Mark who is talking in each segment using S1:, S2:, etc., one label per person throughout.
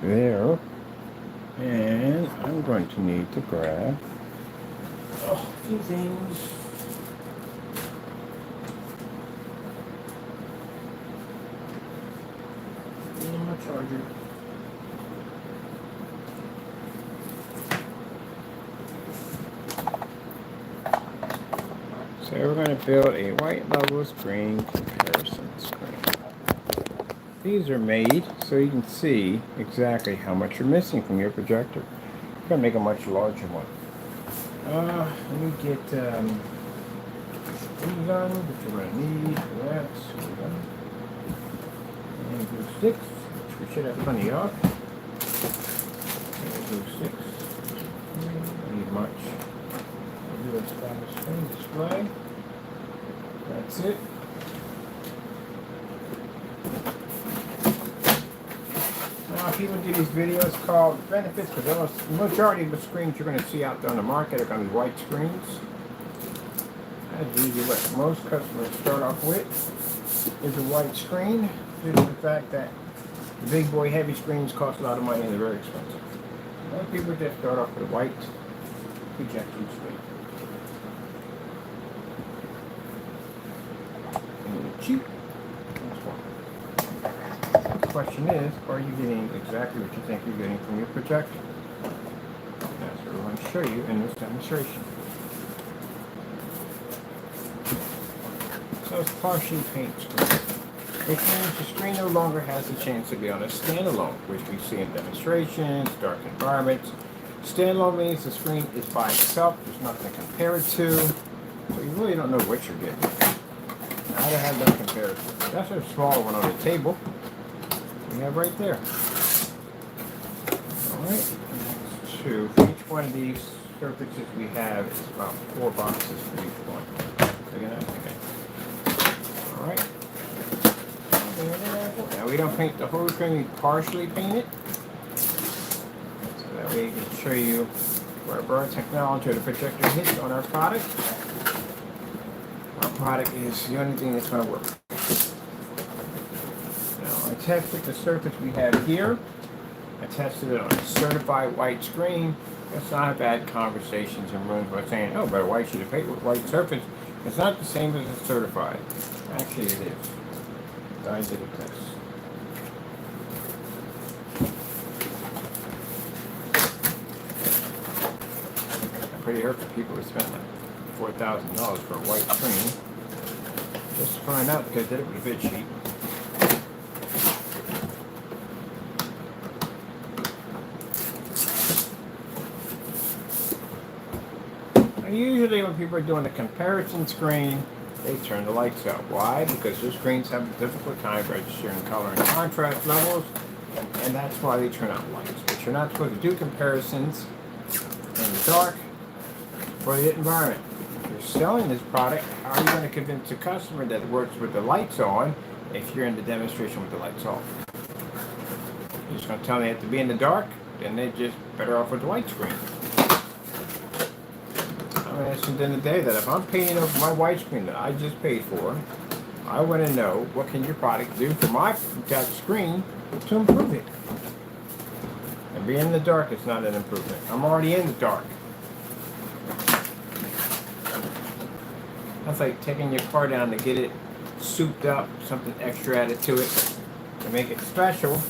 S1: there. And I'm going to need to grab a few things. And my charger. So we're going to build a white level screen comparison screen. These are made so you can see exactly how much you're missing from your projector. You're going to make a much larger one. Let me get these on, which you're going to need for that. And glue sticks, which we should have plenty of. And glue sticks. Don't need much. We'll do a status screen display. That's it. Now, people do these videos called benefits, because the majority of the screens you're going to see out there on the market are going to be white screens. That's usually what most customers start off with, is a white screen, due to the fact that the big boy heavy screens cost a lot of money and they're very expensive. Most people just start off with a white projection screen. And cheap. The question is, are you getting exactly what you think you're getting from your projector? That's what we're going to show you in this demonstration. So it's partially paint screen, which means the screen no longer has a chance to be on a standalone, which we see in demonstrations, dark environments. Standalone means the screen is by itself, there's nothing to compare it to, so you really don't know what you're getting. Now to have that comparison. That's a smaller one on the table. We have right there. Alright, two. For each one of these surfaces we have is about 4 boxes for each one. So again, alright. Now we don't paint the whole screen, we partially paint it. So that way we can show you where our technology or the projector hits on our product. Our product is the only thing that's going to work. I tested the surface we have here. I tested it on a certified white screen. It's not a bad conversations in rooms by saying, oh, but why should it paint with white surface? It's not the same as a certified. Actually, it is. I did a test. I'm pretty hurt for people who spent like $4,000 for a white screen. Just to find out because I did it with a bid sheet. Usually when people are doing a comparison screen, they turn the lights out. Why? Because those screens have a difficult time registering color and contrast levels, and that's why they turn out lights. But you're not supposed to do comparisons in the dark for the environment. If you're selling this product, how are you going to convince a customer that it works with the lights on if you're in the demonstration with the lights off? You're just going to tell them they have to be in the dark, then they're just better off with the white screen. I asked at the end of the day that if I'm painting over my white screen that I just paid for, I want to know what can your product do for my that screen to improve it. And being in the dark is not an improvement. I'm already in the dark. That's like taking your car down to get it souped up, something extra added to it to make it special,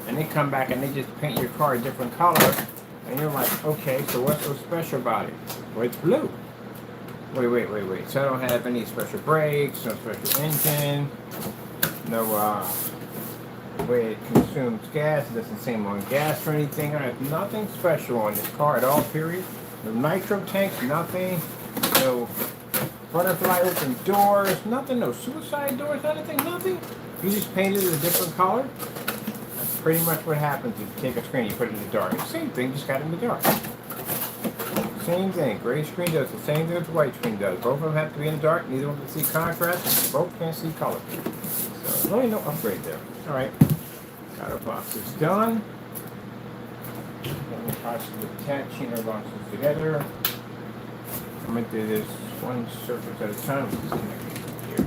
S1: and they come back and they just paint your car a different color. And you're like, okay, so what's so special about it? Well, it's blue. Wait. So I don't have any special brakes, no special engine, no way it consumes gas. It doesn't say I'm on gas or anything. I have nothing special on this car at all, period. No nitro tanks, nothing. No butterfly open doors, nothing. No suicide doors, anything, nothing. You just painted it a different color. Pretty much what happens if you take a screen and you put it in the dark. Same thing, just got it in the dark. Same thing. Gray screen does the same thing that the white screen does. Both of them have to be in the dark. Neither one can see contrast. And both can't see color. So really no upgrade there. Alright. Got our boxes done. Then the process of attaching our boxes together. I'm going to do this one surface at a time. Here.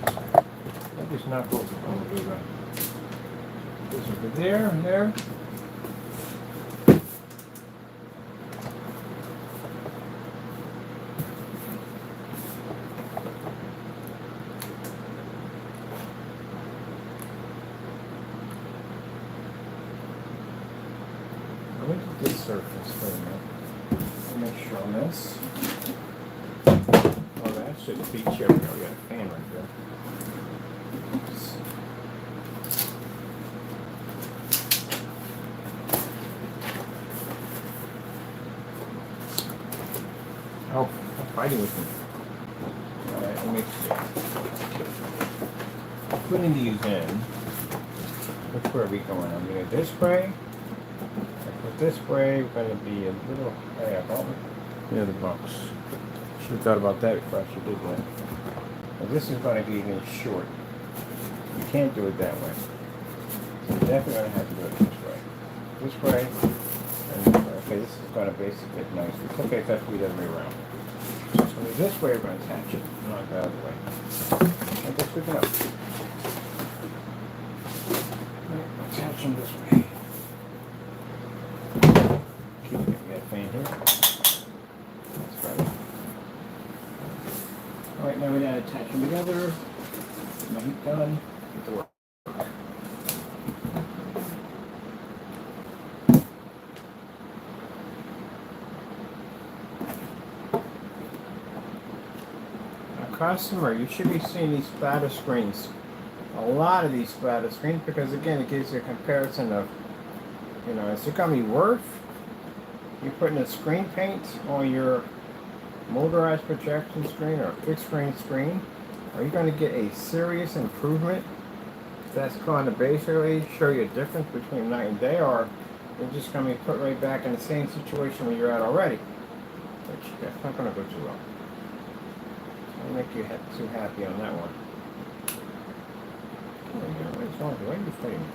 S1: Let this not go over. This over there and there. Let me get this surface for a minute. Let me make sure on this. Oh, that shouldn't be here. We got a fan right there. Oops. Oh, I'm fighting with me. Alright, let me see. Putting these in. Which way are we going? I'm going to this way. With this way, we're going to be a little high up, aren't we? Near the box. Should have thought about that before I should do that. Now this is going to be even short. You can't do it that way. So you're definitely going to have to do it this way. This way, and this way. Okay, this is going to basically fit nicely. It's okay if that's the other way around. So this way, we're going to attach it, not the other way. I guess we can up. Attach them this way. Keep getting that fan here. That's right. Alright, now we gotta attach them together. Get my heat done. Get to work. Now, customer, you should be seeing these splatter screens. A lot of these splatter screens, because again, it gives you a comparison of, you know, is it going to be worth you putting a screen paint on your motorized projection screen or fixed screen? Are you going to get a serious improvement that's going to basically show you a difference between night and day, or you're just going to be put right back in the same situation where you're at already? Which, that's not going to go too well. I'll make you too happy on that one. What is wrong with you? Why are you framing?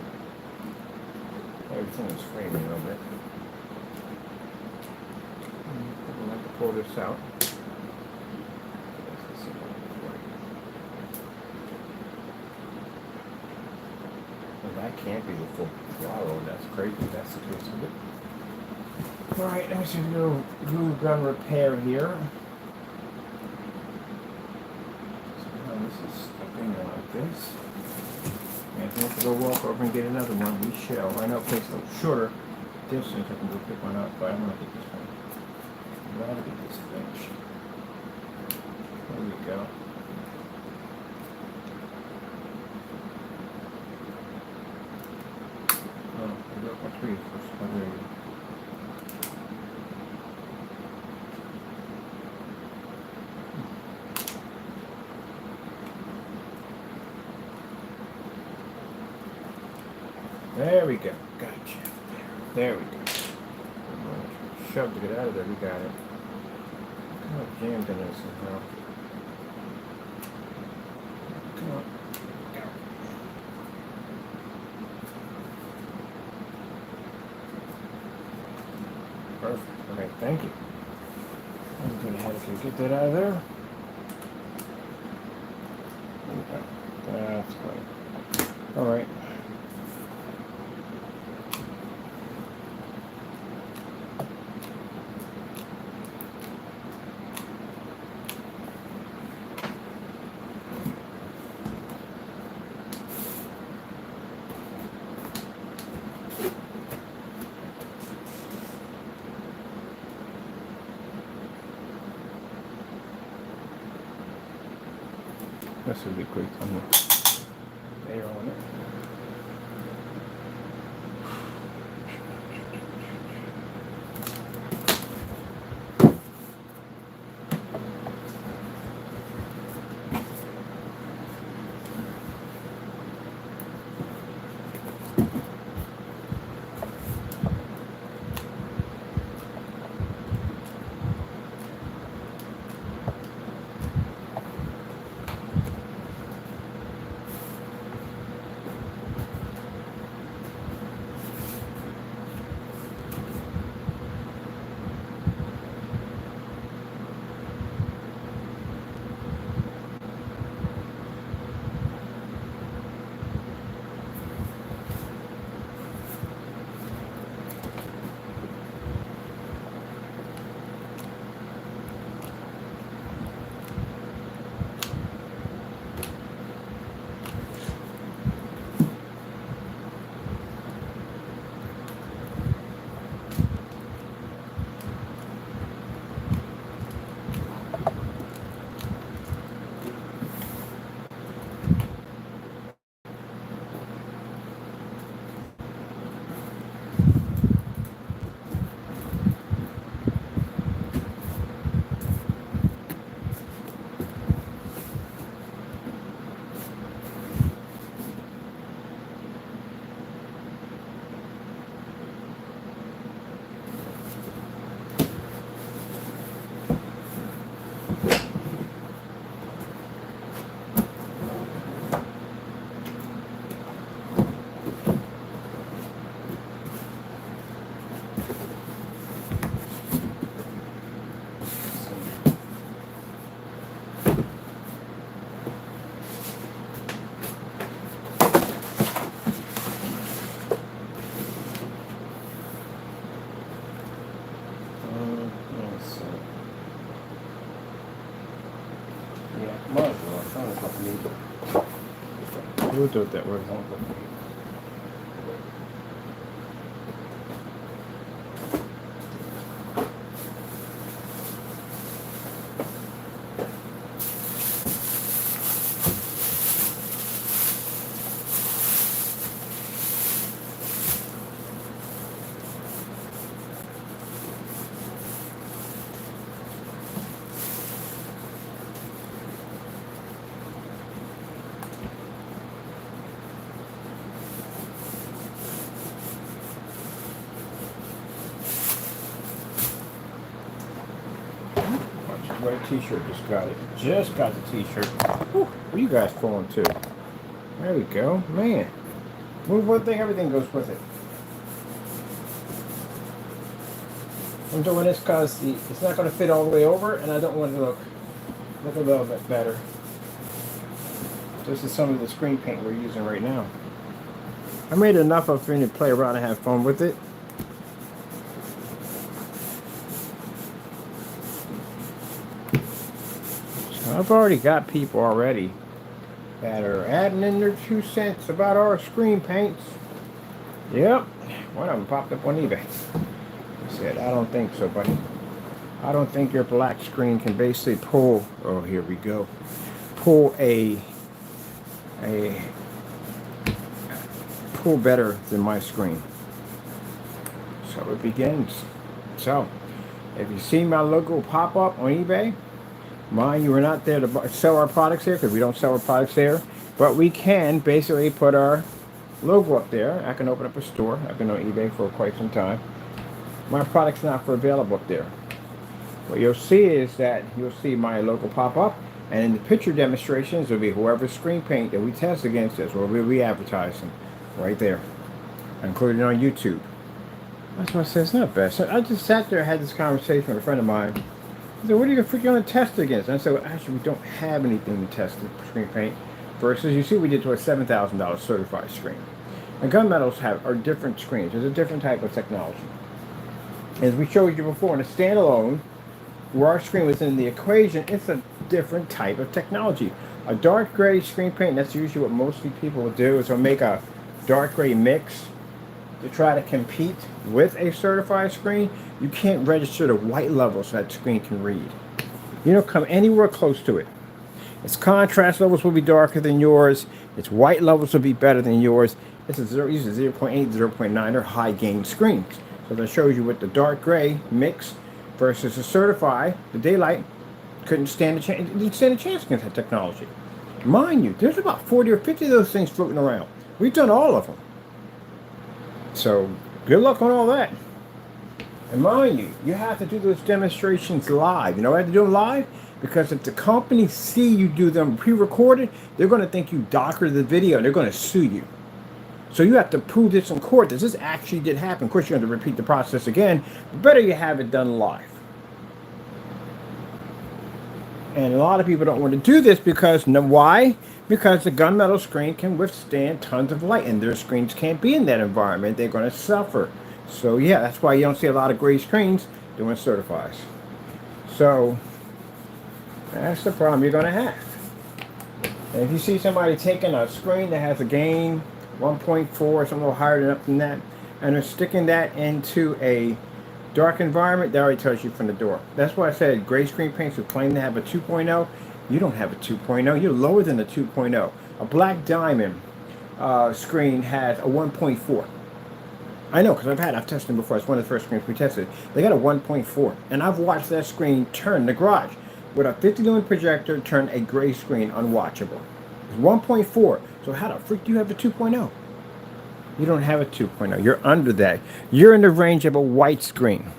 S1: Everything is framing a little bit. I'll have to pull this out. Well, that can't be the full throttle. That's crazy. That's the case of it. Alright, let me see a little glue gun repair here. So now this is stuffing like this. And if I have to go walk over and get another one, we shall. I know it takes a little shorter distance. I can go pick one up, but I'm going to get this one. I'd rather get this finished. There we go. Oh, I got my tree first. Oh, there you go. There we go. Gotcha. There we go. Shove to get out of there. We got it. Kind of jammed in there somehow. Come on. Go. Perfect. Okay, thank you. I'm going to have to get that out of there. Okay. That's great. All right. This would be quick on the air on it. Let's see. Yeah, might as well. I'm trying to help me. We'll do it that way. Wear a t-shirt, just got the t-shirt. Whew, where you guys falling to? There we go, man. Move one thing, everything goes with it. I'm doing this because it's not going to fit all the way over, and I don't want it to look a little bit better. This is some of the screen paint we're using right now. I made enough of it to play around and have fun with it. I've already got people already that are adding in their 2 cents about our screen paints. Yep, one of them popped up on eBay. I said, I don't think so, buddy. I don't think your black screen can basically pull, oh, here we go, pull better than my screen. So it begins. So, if you see my logo pop up on eBay, mind you, we're not there to sell our products there because we don't sell our products there, but we can basically put our logo up there. I can open up a store. I've been on eBay for quite some time. My product's not for available up there. What you'll see is that you'll see my logo pop up, and in the picture demonstrations will be whoever's screen paint that we test against us, or we'll be advertising right there, including on YouTube. That's why I said it's not bad. So I just sat there and had this conversation with a friend of mine. I said, what are you going to test against? And I said, well, actually, we don't have anything to test the screen paint versus, you see, we did to a $7,000 certified screen. And gunmetals are different screens. There's a different type of technology. As we showed you before, in a standalone, where our screen was in the equation, it's a different type of technology. A dark gray screen paint, that's usually what mostly people will do, is they'll make a dark gray mix to try to compete with a certified screen. You can't register the white levels that screen can read. You don't come anywhere close to it. Its contrast levels will be darker than yours. Its white levels will be better than yours. This is usually 0.8, 0.9. They're high gain screens. So that shows you with the dark gray mix versus the certified, the daylight couldn't stand a chance. It didn't stand a chance against that technology. Mind you, there's about 40 or 50 of those things floating around. We've done all of them. So good luck on all that. And mind you, you have to do those demonstrations live. You know why I have to do them live? Because if the companies see you do them pre-recorded, they're going to think you doctored the video and they're going to sue you. So you have to prove this in court that this actually did happen. Of course, you're going to repeat the process again. But better you have it done live. And a lot of people don't want to do this because, why? Because the gunmetal screen can withstand tons of light, and their screens can't be in that environment. They're going to suffer. So yeah, that's why you don't see a lot of gray screens doing certifies. So that's the problem you're going to have. And if you see somebody taking a screen that has a gain 1.4 or something a little higher than that, and they're sticking that into a dark environment, that already tells you from the door. That's why I said gray screen paints who claim to have a 2.0, you don't have a 2.0. You're lower than a 2.0. A black diamond screen has a 1.4. I know, because I've tested them before. It's one of the first screens we tested. They got a 1.4, and I've watched that screen turn the garage with a 50 lumen projector turn a gray screen unwatchable. It's 1.4. So how the freak do you have a 2.0? You don't have a 2.0. You're under that. You're in the range of a white screen.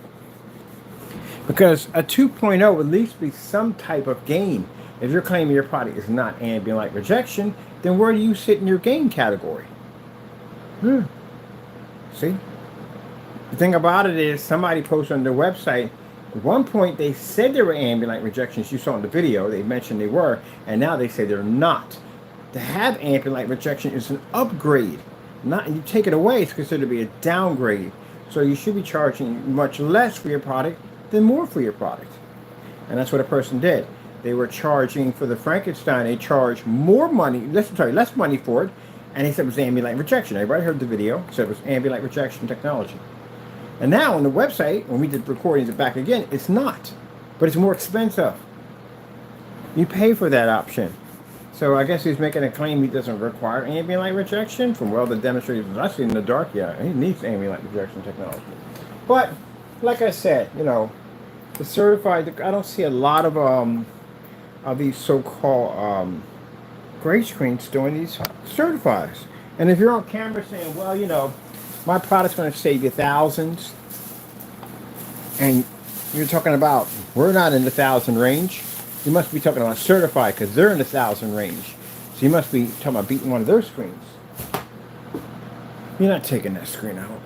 S1: Because a 2.0 would at least be some type of gain. If you're claiming your product is not ambient light rejection, then where do you sit in your gain category? See? The thing about it is somebody posted on their website, at one point they said they were ambient light rejections. You saw in the video, they mentioned they were, and now they say they're not. To have ambient light rejection is an upgrade. Not you take it away, it's considered to be a downgrade. So you should be charging much less for your product then more for your product. And that's what a person did. They were charging for the Frankenstein, they charged more money, less money for it, and they said it was ambient light rejection. Everybody heard the video, said it was ambient light rejection technology. And now on the website, when we did recordings back again, it's not. But it's more expensive. You pay for that option. So I guess he's making a claim he doesn't require ambient light rejection. From well, the demonstrators I see in the dark, yeah, he needs ambient light rejection technology. But like I said, you know, the certified, I don't see a lot of these so-called gray screens doing these certifies. And if you're on camera saying, well, you know, my product's going to save you thousands, and you're talking about we're not in the 1,000 range, you must be talking about certified because they're in the 1,000 range. So you must be talking about beating one of their screens. You're not taking that screen out.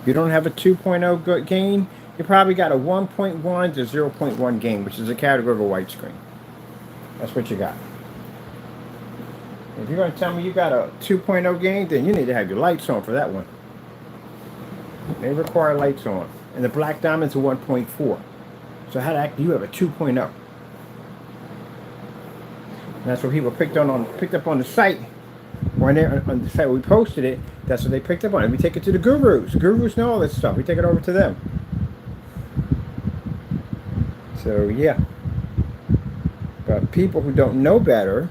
S1: You don't have a 2.0 gain. You probably got a 1.1 to 0.1 gain, which is a category of a white screen. That's what you got. If you're going to tell me you got a 2.0 gain, then you need to have your lights on for that one. They require lights on. And the black diamond's a 1.4. So how the heck do you have a 2.0? And that's what people picked up on the site. When they're on the site we posted it, that's what they picked up on. And we take it to the gurus. The gurus know all this stuff. We take it over to them. So yeah. But people who don't know better,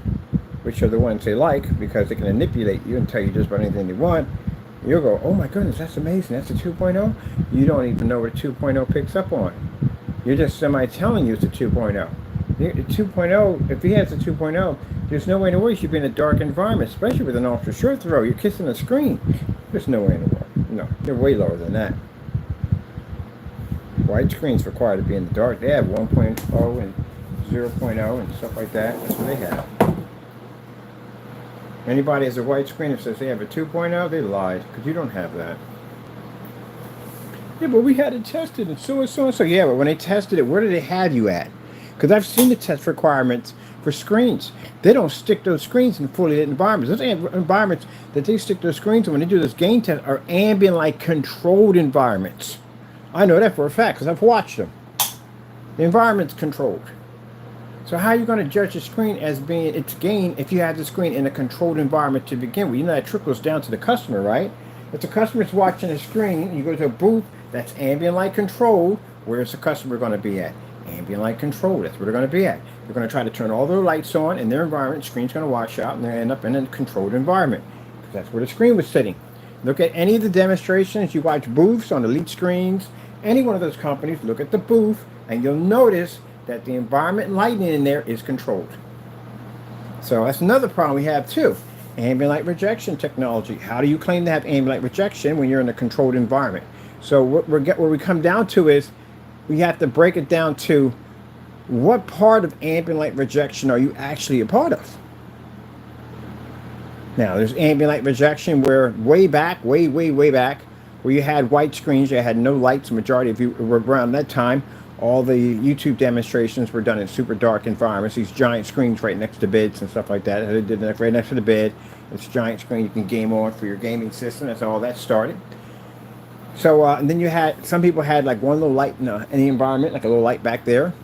S1: which are the ones they like because they can manipulate you and tell you just about anything they want, you'll go, oh my goodness, that's amazing, that's a 2.0? You don't even know what a 2.0 picks up on. You're just somebody telling you it's a 2.0. The 2.0, if he has a 2.0, there's no way in the world you should be in a dark environment, especially with an ultra short throw. You're kissing the screen. There's no way in the world. No, they're way lower than that. White screens required to be in the dark. They have 1.0 and 0.0 and stuff like that. That's what they have. Anybody has a white screen that says they have a 2.0, they lied, because you don't have that. Yeah, but we had it tested, and so and so and so. Yeah, but when they tested it, where did they have you at? Because I've seen the test requirements for screens. They don't stick those screens in fully lit environments. Those environments that they stick those screens in when they do this gain test are ambient-like controlled environments. I know that for a fact, because I've watched them. The environment's controlled. So how are you going to judge a screen as being its gain if you have the screen in a controlled environment to begin with? You know that trickles down to the customer, right? If the customer's watching a screen, you go to a booth that's ambient light controlled, where's the customer going to be at? Ambient light controlled, that's where they're going to be at. They're going to try to turn all their lights on in their environment, the screen's going to wash out, and they end up in a controlled environment. Because that's where the screen was sitting. Look at any of the demonstrations, you watch booths on Elite Screens, any one of those companies, look at the booth, and you'll notice that the environment lighting in there is controlled. So that's another problem we have too. Ambient light rejection technology. How do you claim to have ambient light rejection when you're in a controlled environment? So what we come down to is we have to break it down to what part of ambient light rejection are you actually a part of? Now there's ambient light rejection where way back, way back, where you had white screens, you had no lights, the majority of you were around that time. All the YouTube demonstrations were done in super dark environments, these giant screens right next to beds and stuff like that. They did that right next to the bed. It's a giant screen you can game on for your gaming system. That's all that started. So and then you had, some people had like one little light in the environment, like a little light back there.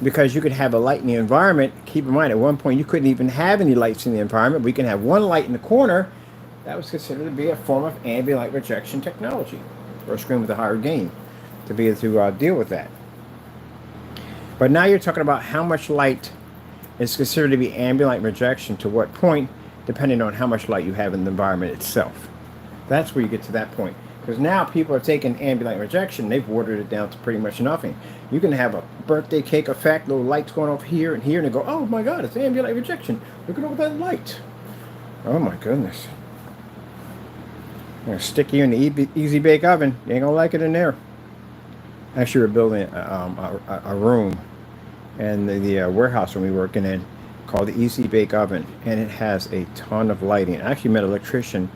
S1: Because you could have a light in the environment. Keep in mind, at one point you couldn't even have any lights in the environment. We can have one light in the corner. That was considered to be a form of ambient light rejection technology, or a screen with a higher gain, to be able to deal with that. But now you're talking about how much light is considered to be ambient light rejection, to what point, depending on how much light you have in the environment itself. That's where you get to that point. Because now people are taking ambient light rejection, they've watered it down to pretty much nothing. You can have a birthday cake effect, little lights going off here and here, and they go, oh my God, it's ambient light rejection. Look at all that light. Oh my goodness. I'm going to stick you in the easy bake oven. You ain't going to like it in there. Actually, we're building a room in the warehouse when we were working in, called the Easy Bake Oven, and it has a ton of lighting. I actually met an electrician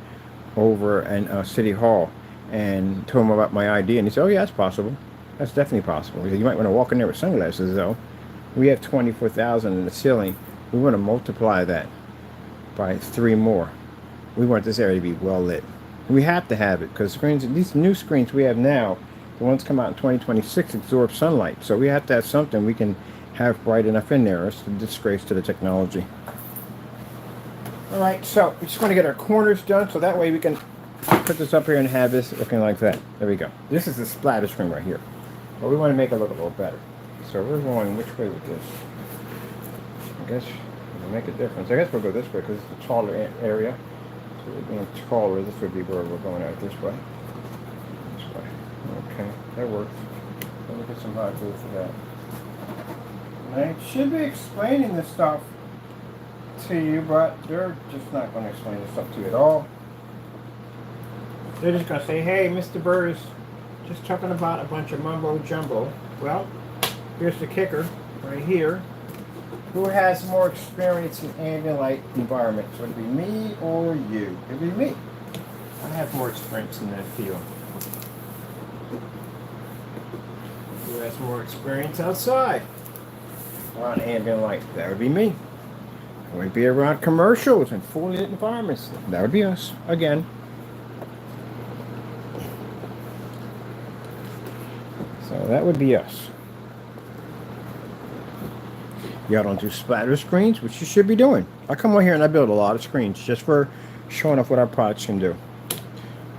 S1: over in City Hall and told him about my idea, and he said, oh yeah, that's possible. That's definitely possible. He said, you might want to walk in there with sunglasses though. We have 24,000 in the ceiling. We want to multiply that by 3 more. We want this area to be well lit. We have to have it because screens, these new screens we have now, the The ones come out in 2026 absorb sunlight. So we have to have something we can have bright enough in there. It's a disgrace to the technology. Alright, so we just want to get our corners done so that way we can put this up here and have this looking like that. There we go. This is the splatter screen right here. But we want to make it look a little better. So we're going which way with this? I guess it'll make a difference. I guess we'll go this way because it's a taller area. So we're being taller. This would be where we're going out this way. This way. Okay, that works. Let me get some hot glue for that. I should be explaining this stuff to you, but they're just not going to explain this stuff to you at all. They're just going to say, hey, Mr. Bird is just talking about a bunch of mumbo jumbo. Well, here's the kicker right here. Who has more experience in ambient light environments? Would it be me or you? It'd be me. I have more experience in that field. Who has more experience outside on ambient light? That would be me. It would be around commercials and fully lit environments. That would be us again. So that would be us. Y'all don't do splatter screens, which you should be doing. I come on here and I build a lot of screens just for showing off what our products can do.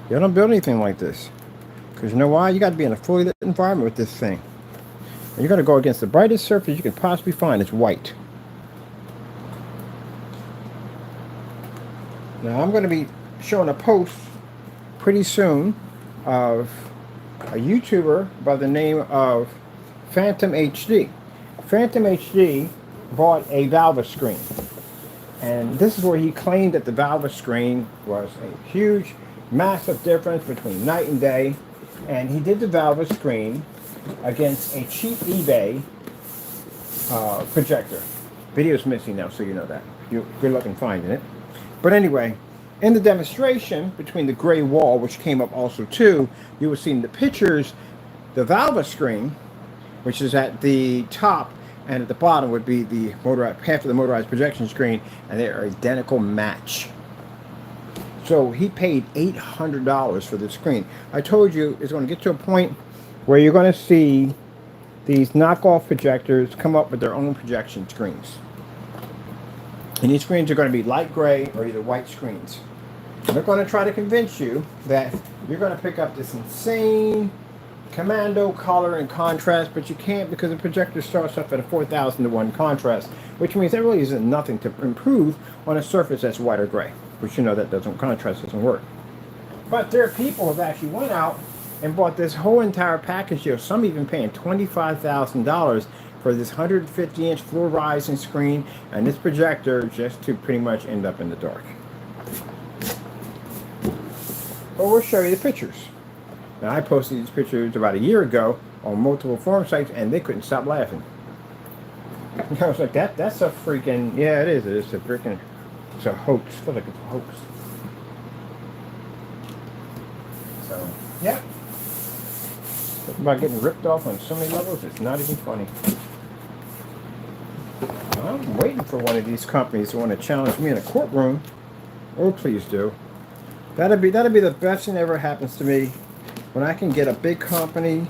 S1: Y'all don't build anything like this. Because you know why? You got to be in a fully lit environment with this thing. And you're going to go against the brightest surface you can possibly find. It's white. Now I'm going to be showing a post pretty soon of a YouTuber by the name of Phantom HD. Phantom HD bought a Valve screen. And this is where he claimed that the Valve screen was a huge, massive difference between night and day. And he did the Valve screen against a cheap eBay projector. Video's missing now, so you know that. Good luck in finding it. But anyway, in the demonstration between the gray wall, which came up also too, you will see in the pictures the Valve screen, which is at the top, and at the bottom would be the half of the motorized projection screen, and they are identical match. So he paid $800 for this screen. I told you it's going to get to a point where you're going to see these knockoff projectors come up with their own projection screens. And these screens are going to be light gray or either white screens. They're going to try to convince you that you're going to pick up this insane commando color and contrast, but you can't because the projector starts off at a 4,000:1 contrast, which means there really isn't nothing to improve on a surface that's white or gray, which you know that contrast doesn't work. But there are people who have actually went out and bought this whole entire package here, some even paying $25,000 for this 150-inch fluorescent screen and this projector just to pretty much end up in the dark. But we'll show you the pictures. Now, I posted these pictures about a year ago on multiple forum sites, and they couldn't stop laughing. I was like, that's a freaking, yeah, it is. It's a freaking, it's a hoax. I feel like it's a hoax. So, yeah. Talking about getting ripped off on so many levels, it's not even funny. I'm waiting for one of these companies to want to challenge me in a courtroom. Oh, please do. That'd be the best thing that ever happens to me. When I can get a big company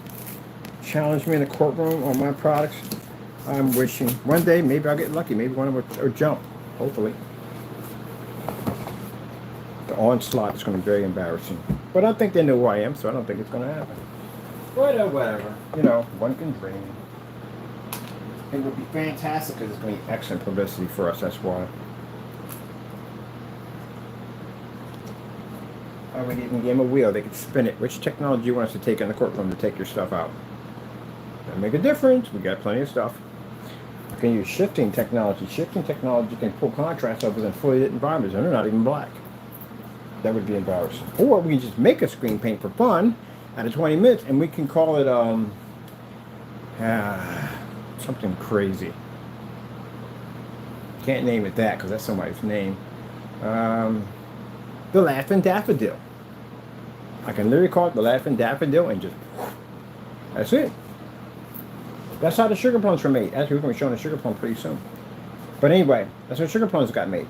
S1: challenge me in a courtroom on my products, I'm wishing. One day, maybe I'll get lucky. Maybe one of them will jump. Hopefully. The onslaught is going to be very embarrassing. But I think they know who I am, so I don't think it's going to happen. But whatever. You know, one can dream. It would be fantastic because it's going to be excellent publicity for us. That's why. I would even give them a wheel. They could spin it. Which technology you want us to take in the courtroom to take your stuff out? That'll make a difference. We got plenty of stuff. You can use shifting technology. Shifting technology can pull contrast levels in fully lit environments, and they're not even black. That would be embarrassing. Or we can just make a screen paint for fun out of 20 minutes, and we can call it something crazy. Can't name it that because that's somebody's name. The Laughing Daffodil. I can literally call it the Laughing Daffodil and just, that's it. That's how the sugar plums were made. Actually, we're going to be showing the sugar plum pretty soon. But anyway, that's how sugar plums got made.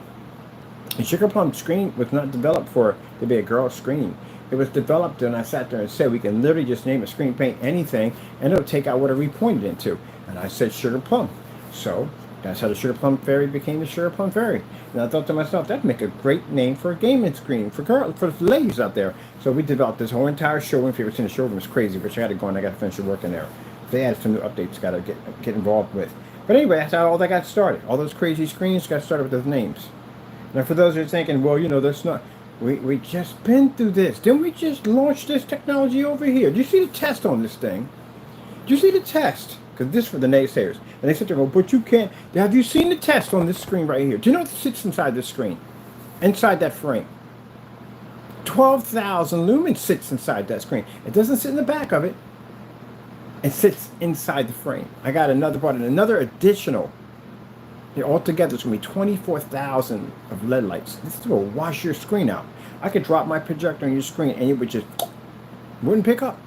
S1: The sugar plum screen was not developed to be a girl's screen. It was developed, and I sat there and said, we can literally just name a screen paint anything, and it'll take out whatever we pointed into. And I said Sugar Plum. So that's how the Sugar Plum Fairy became the Sugar Plum Fairy. And I thought to myself, that'd make a great name for a gaming screen for the ladies out there. So we developed this whole entire showroom. If you ever seen the showroom, it's crazy, but you got to go and I got to finish the work in there. They added some new updates, got to get involved with. But anyway, that's how all that got started. All those crazy screens got started with those names. Now, for those who are thinking, well, you know, that's not. We just been through this. Didn't we just launch this technology over here? Did you see the test on this thing? Did you see the test? Because this for the naysayers. And they sit there and go, but you can't. Have you seen the test on this screen right here? Do you know what sits inside this screen? Inside that frame. 12,000 lumens sits inside that screen. It doesn't sit in the back of it. It sits inside the frame. I got another part, and another additional. Altogether, it's going to be 24,000 of LED lights. This will wash your screen out. I could drop my projector on your screen and it would just wouldn't pick up.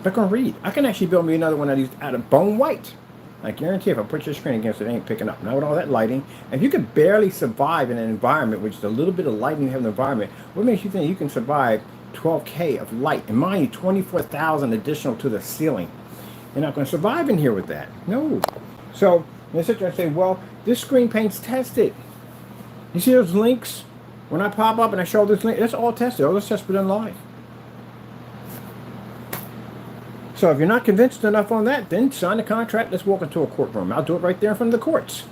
S1: Not going to read. I can actually build me another one out of bone white. I guarantee if I put your screen against it, it ain't picking up. Now with all that lighting, if you could barely survive in an environment with just a little bit of lighting you have in the environment, what makes you think you can survive 12K of light? And mind you, 24,000 additional to the ceiling. You're not going to survive in here with that. No. So they sit there and say, well, this screen paint's tested. You see those links? When I pop up and I show this link, that's all tested. All this tested done live. So if you're not convinced enough on that, then sign the contract. Let's walk into a courtroom. I'll do it right there in front of the courts.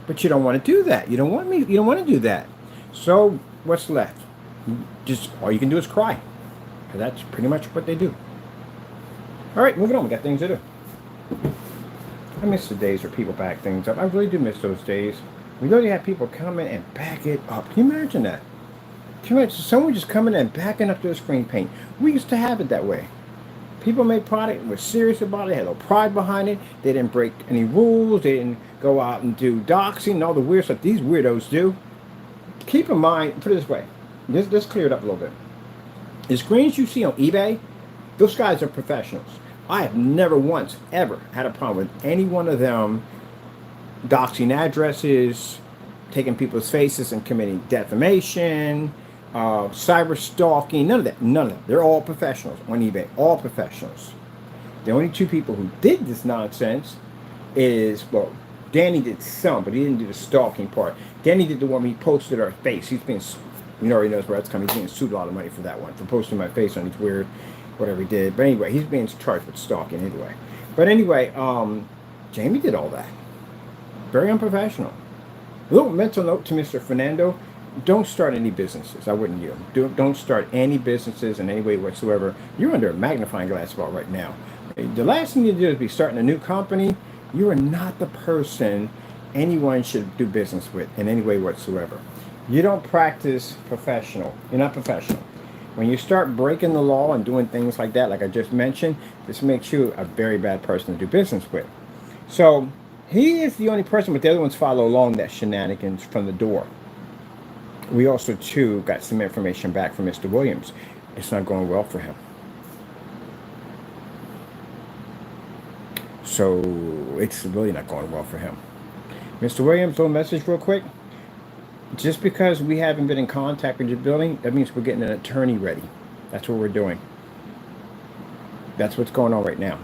S1: But you don't want to do that. You don't want to do that. So what's left? Just all you can do is cry. And that's pretty much what they do. All right, moving on. We got things to do. I miss the days where people back things up. I really do miss those days. We literally had people come in and back it up. Can you imagine that? Can you imagine someone just coming in and backing up their screen paint? We used to have it that way. People made product and were serious about it, had no pride behind it. They didn't break any rules. They didn't go out and do doxing and all the weird stuff these weirdos do. Keep in mind, put it this way. Let's clear it up a little bit. The screens you see on eBay, those guys are professionals. I have never once, ever had a problem with any one of them doxing addresses, taking people's faces and committing defamation, cyber stalking, none of that. None of them. They're all professionals on eBay. All professionals. The only two people who did this nonsense is, well, Danny did some, but he didn't do the stalking part. Danny did the one where he posted our face. He's being, you already knows where that's coming. He's being sued a lot of money for that one, for posting my face on his weird, whatever he did. But anyway, he's being charged with stalking anyway. But anyway, Jamie did all that. Very unprofessional. A little mental note to Mr. Fernando. Don't start any businesses. I wouldn't you. Don't start any businesses in any way whatsoever. You're under a magnifying glass about right now. The last thing you do is be starting a new company. You are not the person anyone should do business with in any way whatsoever. You don't practice professional. You're not professional. When you start breaking the law and doing things like that, like I just mentioned, this makes you a very bad person to do business with. So he is the only person, but the other ones follow along that shenanigans from the door. We also, too, got some information back from Mr. Williams. It's not going well for him. So it's really not going well for him. Mr. Williams, little message real quick. Just because we haven't been in contact with your building, that means we're getting an attorney ready. That's what we're doing. That's what's going on right now.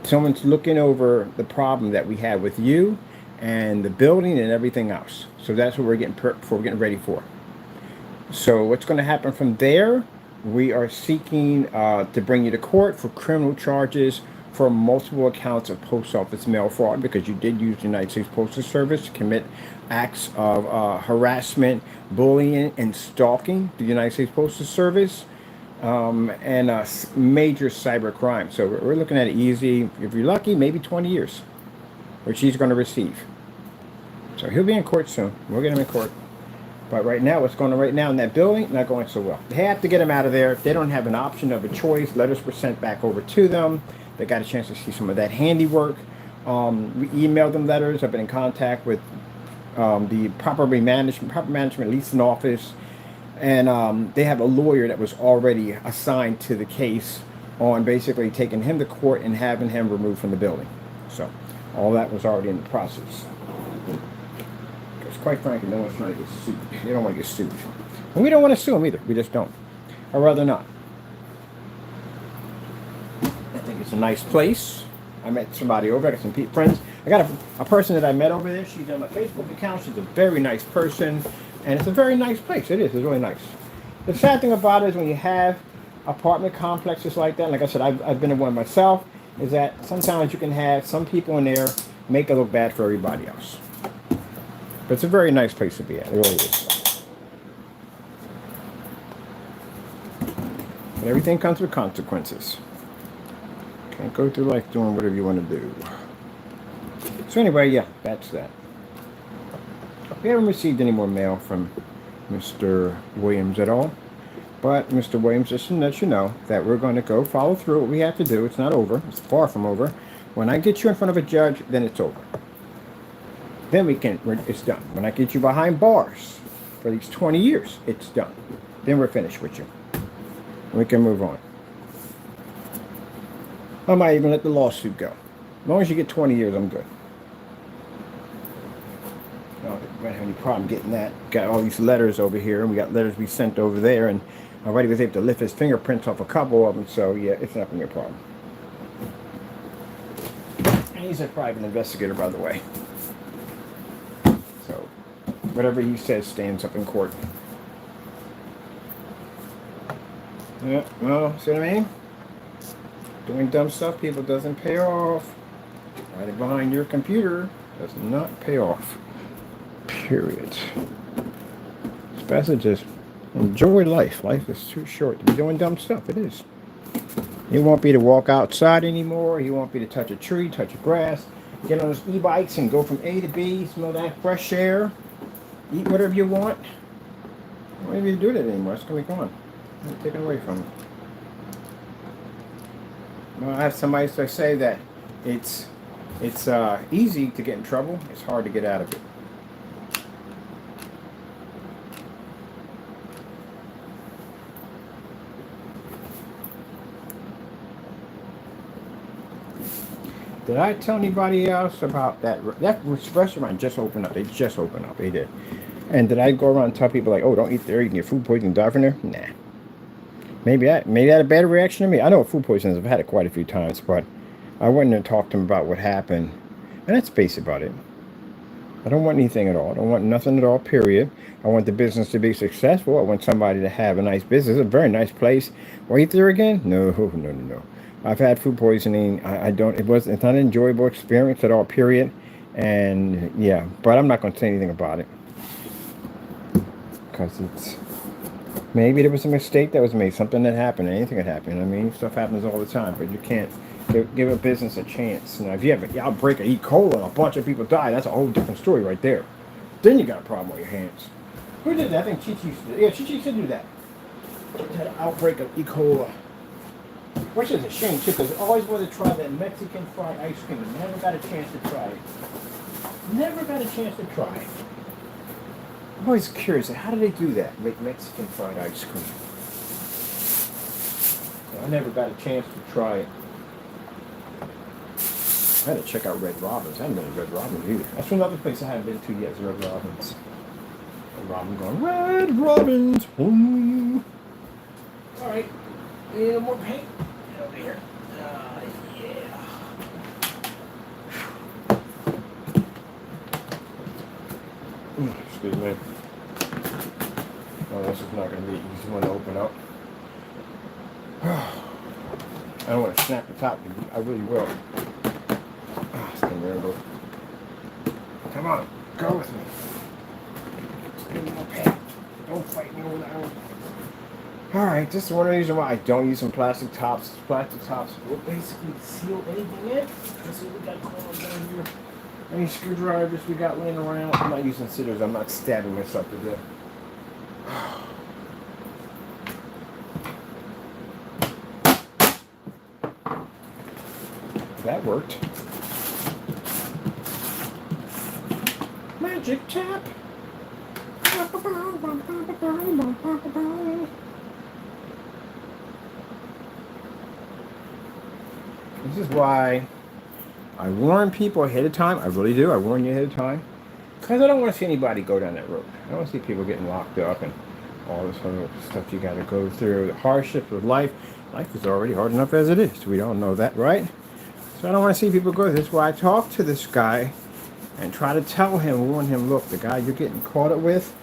S1: Someone's looking over the problem that we had with you and the building and everything else. So that's what we're getting ready for. So what's going to happen from there? We are seeking to bring you to court for criminal charges for multiple accounts of post office mail fraud, because you did use the United States Postal Service to commit acts of harassment, bullying, and stalking the United States Postal Service, and major cyber crime. So we're looking at it easy. If you're lucky, maybe 20 years, which he's going to receive. So he'll be in court soon. We'll get him in court. But right now, what's going on right now in that building, not going so well. They have to get him out of there. They don't have an option of a choice. Letters were sent back over to them. They got a chance to see some of that handiwork. We emailed them letters. I've been in contact with the proper management leasing office. And they have a lawyer that was already assigned to the case on basically taking him to court and having him removed from the building. So all that was already in the process. Because quite frankly, no one's trying to get sued. They don't want to get sued. And we don't want to sue them either. We just don't. Or rather not. I think it's a nice place. I met somebody over. I got some friends. I got a person that I met over there. She's on my Facebook account. She's a very nice person. And it's a very nice place. It is. It's really nice. The sad thing about it is when you have apartment complexes like that, like I said, I've been in one myself, is that sometimes you can have some people in there make it look bad for everybody else. But it's a very nice place to be at. It really is. But everything comes with consequences. Can't go through life doing whatever you want to do. So anyway, yeah, that's that. We haven't received any more mail from Mr. Williams at all. But Mr. Williams, just to let you know that we're going to go follow through what we have to do. It's not over. It's far from over. When I get you in front of a judge, then it's over. Then it's done. When I get you behind bars for these 20 years, it's done. Then we're finished with you. We can move on. I might even let the lawsuit go. As long as you get 20 years, I'm good. I don't have any problem getting that. Got all these letters over here, and we got letters we sent over there, and already was able to lift his fingerprints off a couple of them, so yeah, it's not going to be a problem. And he's a private investigator, by the way. So, whatever he says stands up in court. Yeah, well, see what I mean? Doing dumb stuff, people, doesn't pay off. Right behind your computer does not pay off. Period. This passage is enjoy life. Life is too short to be doing dumb stuff. It is. You won't be to walk outside anymore. You won't be to touch a tree, touch a grass, get on those e-bikes and go from A to B, smell that fresh air, eat whatever you want. You won't even do that anymore. It's going to be gone. It's taken away from you. Well, I have somebody say that it's easy to get in trouble. It's hard to get out of it. Did I tell anybody else about that? That restaurant just opened up. They just opened up. They did. And did I go around and tell people like, oh, don't eat there. You can get food poisoning, die from there? Nah. Maybe that had a bad reaction to me. I know what food poisoning is. I've had it quite a few times, but I went and talked to them about what happened. And that's basic about it. I don't want anything at all. I don't want nothing at all, period. I want the business to be successful. I want somebody to have a nice business. It's a very nice place. Will I eat there again? No. I've had food poisoning. It's not an enjoyable experience at all, period. And yeah, but I'm not going to say anything about it. Because maybe there was a mistake that was made, something that happened, anything that happened. I mean, stuff happens all the time, but you can't give a business a chance. Now, if you have an outbreak of E. coli and a bunch of people die, that's a whole different story right there. Then you got a problem on your hands. Who did that? I think Chi-Chi used to do that. Yeah, Chi-Chi used to do that. Had an outbreak of E. coli. Which is a shame, too, because I always wanted to try that Mexican fried ice cream and never got a chance to try it. Never got a chance to try it. I'm always curious, how do they do that? Make Mexican fried ice cream. So I never got a chance to try it. I had to check out Red Robin's. I haven't been to Red Robin's either. That's another place I haven't been to yet, is Red Robin's. Red Robin going, Red Robin's home. Alright, need a little more paint? Get over here. Yeah. Excuse me. Oh, this is not going to be an easy one to open up. I don't want to snap the top. I really will. Come on, go with me. Just give me more paint. Don't fight me over that one. Alright, this is one reason why I don't use some plastic tops. Plastic tops will basically seal anything in. Let's see what we got going on down here. Any screwdrivers we got laying around. I'm not using scissors. I'm not stabbing myself to death. That worked. Magic tap. This is why I warn people ahead of time. I really do. I warn you ahead of time. Because I don't want to see anybody go down that road. I don't want to see people getting locked up and all this other stuff you got to go through, the hardships of life. Life is already hard enough as it is. We all know that, right? So I don't want to see people go through this. That's why I talk to this guy and try to tell him, warn him, look, the guy you're getting caught up with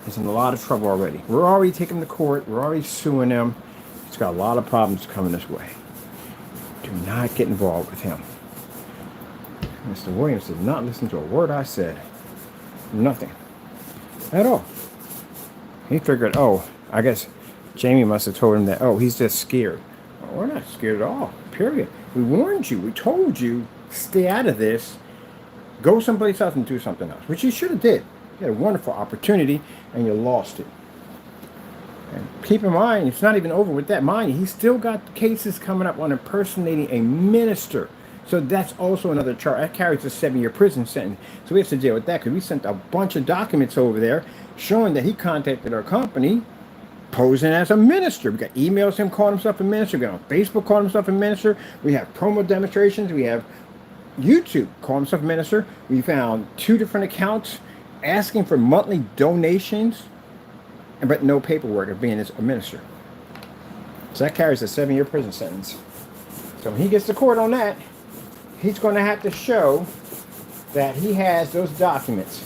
S1: is in a lot of trouble already. We're already taking him to court. We're already suing him. He's got a lot of problems coming this way. Do not get involved with him. Mr. Williams did not listen to a word I said. Nothing. At all. He figured, oh, I guess Jamie must have told him that, oh, he's just scared. Well, we're not scared at all, period. We warned you. We told you, stay out of this. Go someplace else and do something else, which you should have did. You had a wonderful opportunity, and you lost it. And keep in mind, it's not even over with that. Mind you, he's still got cases coming up on impersonating a minister. So that's also another charge. That carries a 7-year prison sentence. So we have to deal with that because we sent a bunch of documents over there showing that he contacted our company posing as a minister. We got emails him calling himself a minister. We got on Facebook calling himself a minister. We have promo demonstrations. We have YouTube calling himself a minister. We found 2 different accounts asking for monthly donations, but no paperwork of being a minister. So that carries a 7-year prison sentence. So when he gets to court on that, he's going to have to show that he has those documents.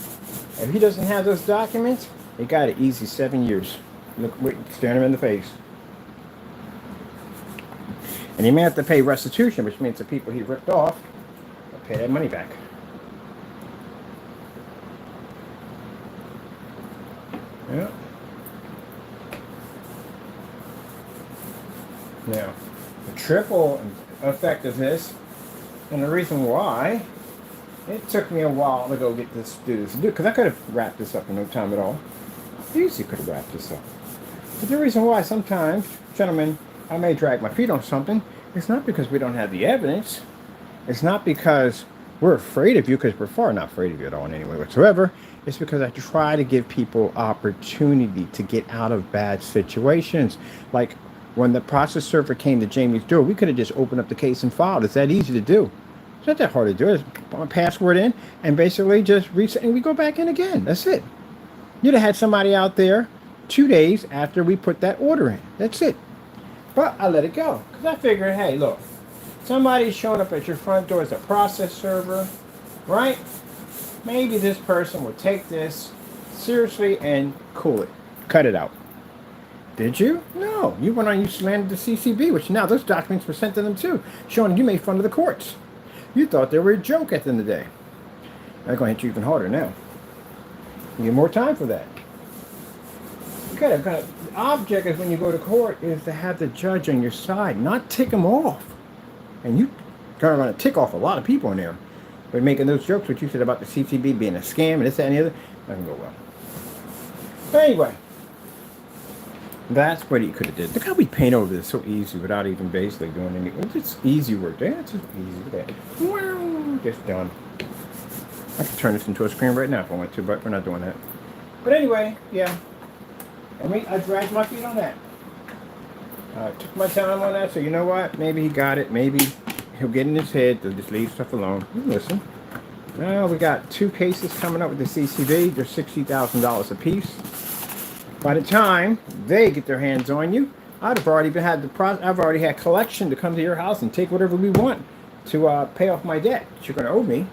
S1: If he doesn't have those documents, he got an easy 7 years. Look, wait, staring him in the face. And he may have to pay restitution, which means the people he ripped off will pay that money back. Yeah. Now, the triple effect of this, and the reason why it took me a while to go get this, because I could have wrapped this up in no time at all. Easy could have wrapped this up. But the reason why sometimes, gentlemen, I may drag my feet on something, it's not because we don't have the evidence. It's not because we're afraid of you, because we're far not afraid of you at all in any way whatsoever. It's because I try to give people opportunity to get out of bad situations. Like when the process server came to Jamie's door, we could have just opened up the case and filed. It's that easy to do. It's not that hard to do. Just put my password in and basically just reset, and we go back in again. That's it. You'd have had somebody out there 2 days after we put that order in. That's it. But I let it go because I figured, hey, look, somebody's showing up at your front door as a process server, right? Maybe this person will take this seriously and cool it. Cut it out. Did you? No. You went on, you slandered the CCB, which now those documents were sent to them too, showing you made fun of the courts. You thought they were a joke at the end of the day. They're going to hit you even harder now. You get more time for that. Okay, the object is when you go to court is to have the judge on your side, not tick them off. And you kind of going to tick off a lot of people in there. But making those jokes, what you said about the CCB being a scam and this, that, and the other, doesn't go well. But anyway, that's what he could have did. Look how we paint over this so easy without even basically doing anything. It's just easy work. That's just easy. Look at that. Wow, just done. I could turn this into a screen right now if I want to, but we're not doing that. But anyway, yeah. I dragged my feet on that. I took my time on that, so you know what? Maybe he got it. Maybe he'll get in his head to just leave stuff alone. Listen. Now we got 2 cases coming up with the CCB. They're $60,000 a piece. By the time they get their hands on you, I've already had collection to come to your house and take whatever we want to pay off my debt that you're going to owe me.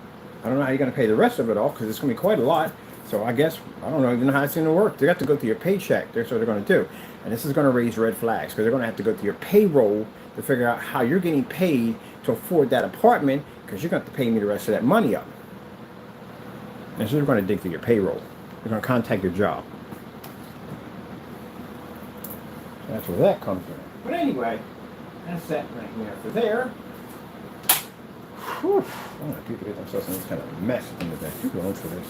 S1: I don't know how you're going to pay the rest of it all because it's going to be quite a lot. So I guess, I don't even know how it's going to work. They have to go through your paycheck. That's what they're going to do. And this is going to raise red flags because they're going to have to go through your payroll to figure out how you're getting paid to afford that apartment because you're going to have to pay me the rest of that money up. And so they're going to dig through your payroll. They're going to contact your job. So that's where that comes from. But anyway, that's that right there for there. Whew. I don't know if people get themselves in this kind of mess in the back. People going for this.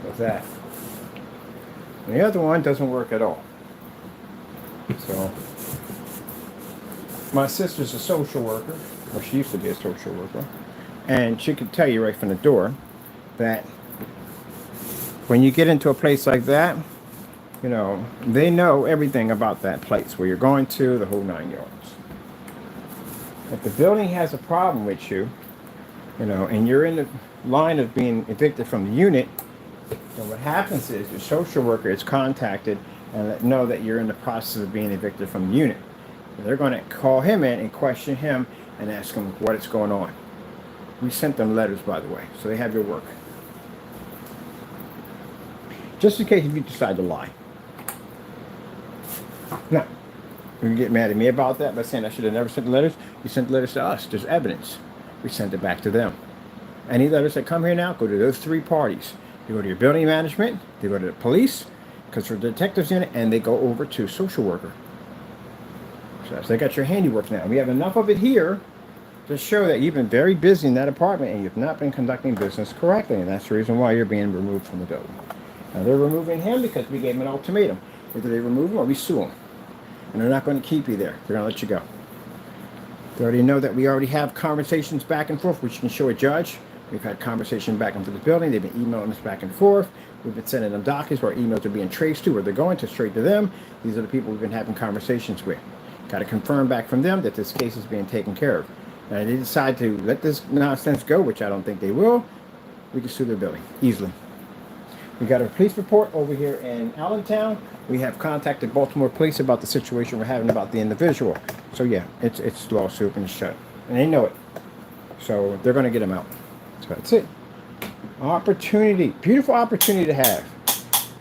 S1: With that. And the other one doesn't work at all. So, my sister's a social worker, or she used to be a social worker, and she could tell you right from the door that when you get into a place like that, you know, they know everything about that place, where you're going to, the whole 9 yards. If the building has a problem with you, you know, and you're in the line of being evicted from the unit, and what happens is your social worker is contacted and know that you're in the process of being evicted from the unit. They're going to call him in and question him and ask him what is going on. We sent them letters, by the way, so they have your work. Just in case if you decide to lie. Now, you can get mad at me about that by saying I should have never sent the letters. You sent the letters to us. There's evidence. We sent it back to them. Any letters that come here now go to those three parties. They go to your building management, they go to the police, because for the detectives unit, and they go over to social worker. So they got your handiwork now. We have enough of it here to show that you've been very busy in that apartment and you've not been conducting business correctly, and that's the reason why you're being removed from the building. Now they're removing him because we gave him an ultimatum. Either they remove him or we sue him. And they're not going to keep you there. They're going to let you go. They already know that we already have conversations back and forth, which you can show a judge. We've had conversation back and forth the building. They've been emailing us back and forth. We've been sending them documents where emails are being traced to, where they're going to, straight to them. These are the people we've been having conversations with. Got to confirm back from them that this case is being taken care of. And if they decide to let this nonsense go, which I don't think they will, we can sue their building easily. We got a police report over here in Allentown. We have contacted Baltimore police about the situation we're having about the individual. So yeah, it's lawsuit and shut. And they know it. So they're going to get him out. So that's it. Opportunity. Beautiful opportunity to have.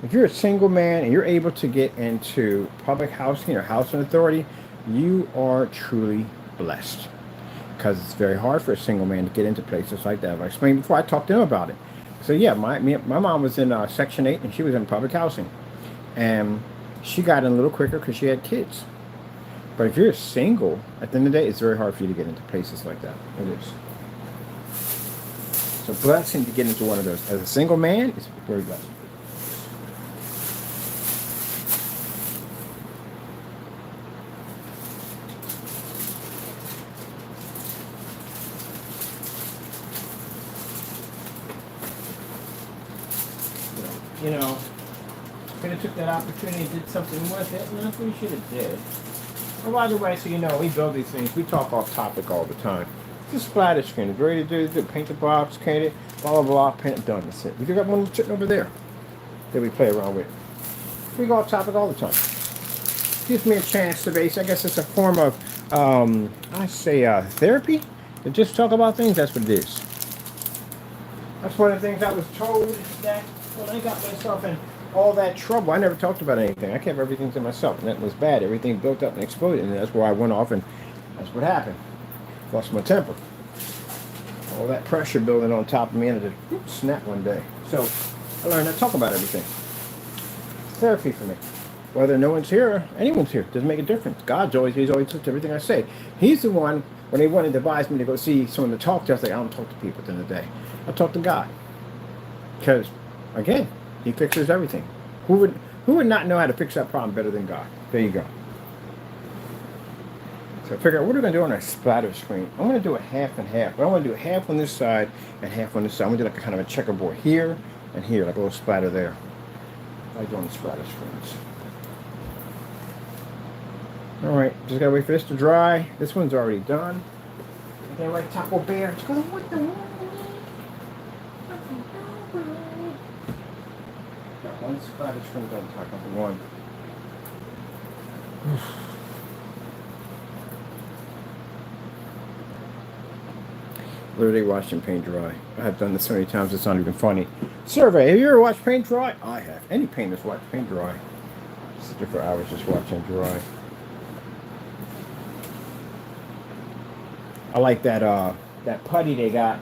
S1: If you're a single man and you're able to get into public housing or housing authority, you are truly blessed. Because it's very hard for a single man to get into places like that. I explained before, I talked to him about it. So yeah, my mom was in Section 8 and she was in public housing. And she got in a little quicker because she had kids. But if you're single, at the end of the day, it's very hard for you to get into places like that. It is. So blessing to get into one of those. As a single man, it's very blessed. You know, could have took that opportunity and did something with it, and that's what we should have did. Oh, by the way, so you know, we build these things, we talk off topic all the time. It's a splatter screen, it's ready to do, paint the box, paint it, blah, blah, blah, paint it, done, that's it. We do got one sitting over there that we play around with. We go off topic all the time. Gives me a chance to base, I guess it's a form of, therapy? To just talk about things, that's what it is. That's one of the things I was told, that when I got myself in all that trouble, I never talked about anything. I kept everything to myself, and that was bad. Everything built up and exploded, and that's where I went off, and that's what happened. Lost my temper. All that pressure building on top of me, and it just snapped one day. So I learned to talk about everything. Therapy for me. Whether no one's here or anyone's here, doesn't make a difference. He's always listened to everything I say. He's the one, when they wanted to advise me to go see someone to talk to, I was like, I don't talk to people at the end of the day. I talk to God. Because, again, he fixes everything. Who would not know how to fix that problem better than God? There you go. So I figure out what are we going to do on our splatter screen. I'm going to do a half and half. But I want to do half on this side and half on this side. I'm going to do like a kind of a checkerboard here and here, like a little splatter there. I like doing the splatter screens. Alright, just got to wait for this to dry. This one's already done. Okay, like Taco Bear. Just go, what the world? One splatter screen done, Taco one. Literally watching paint dry. I've done this so many times it's not even funny. Survey, have you ever watched paint dry? I have. Any painters watch paint dry. Sit there for hours just watching dry. I like that that putty they got,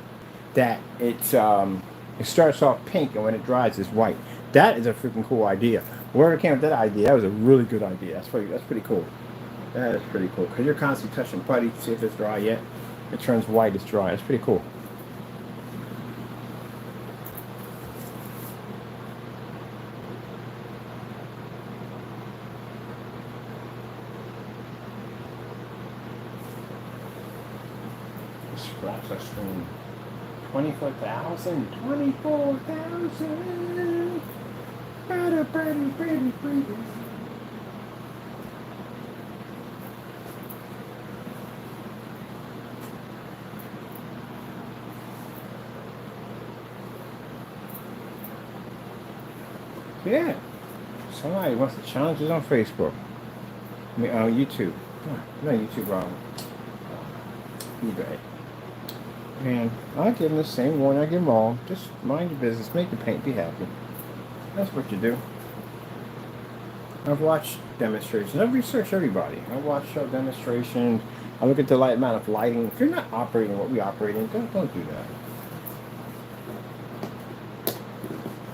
S1: that it starts off pink and when it dries it's white. That is a freaking cool idea. Whoever came up with that idea, that was a really good idea. That's pretty cool. That is pretty cool. Because you're constantly touching putty to see if it's dry yet. It turns white, it's dry. It's pretty cool. Scratch that screen. 24,000. 24,000. Pretty. Yeah. Somebody wants to challenge us on Facebook. I mean, YouTube. Not YouTube, eBay. And I give them the same warning I give them all. Just mind your business, make your paint, be happy. That's what you do. I've watched demonstrations. I've researched everybody. I watch demonstrations. I look at the amount of lighting. If you're not operating what we operate in, don't do that.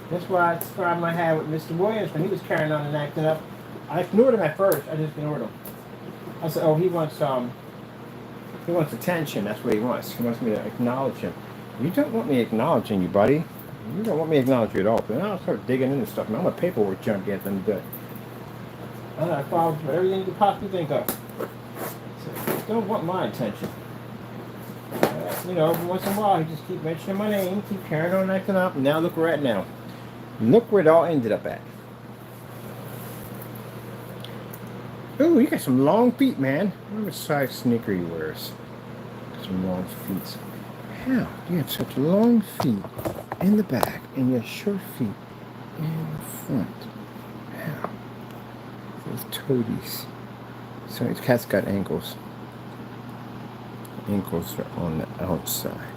S1: That's why I described my hat with Mr. Williams when he was carrying on and acting up. I ignored him at first. I just ignored him. I said, oh, he wants attention. That's what he wants. He wants me to acknowledge him. You don't want me acknowledging you, buddy. You don't want me to acknowledge you at all. But then I'll start digging into stuff. Man, I'm a paperwork junkie at the end of the day. I follow everything you could possibly think of. So, don't want my attention. Every once in a while, he just keep mentioning my name, keep carrying on acting up, and now look where we're at now. Look where it all ended up at. Ooh, you got some long feet, man. I wonder what size sneaker you wears. Some long feet. How? You have such long feet in the back and your short feet in the front. How? Those toadies. So his cat's got ankles. Ankles are on the outside.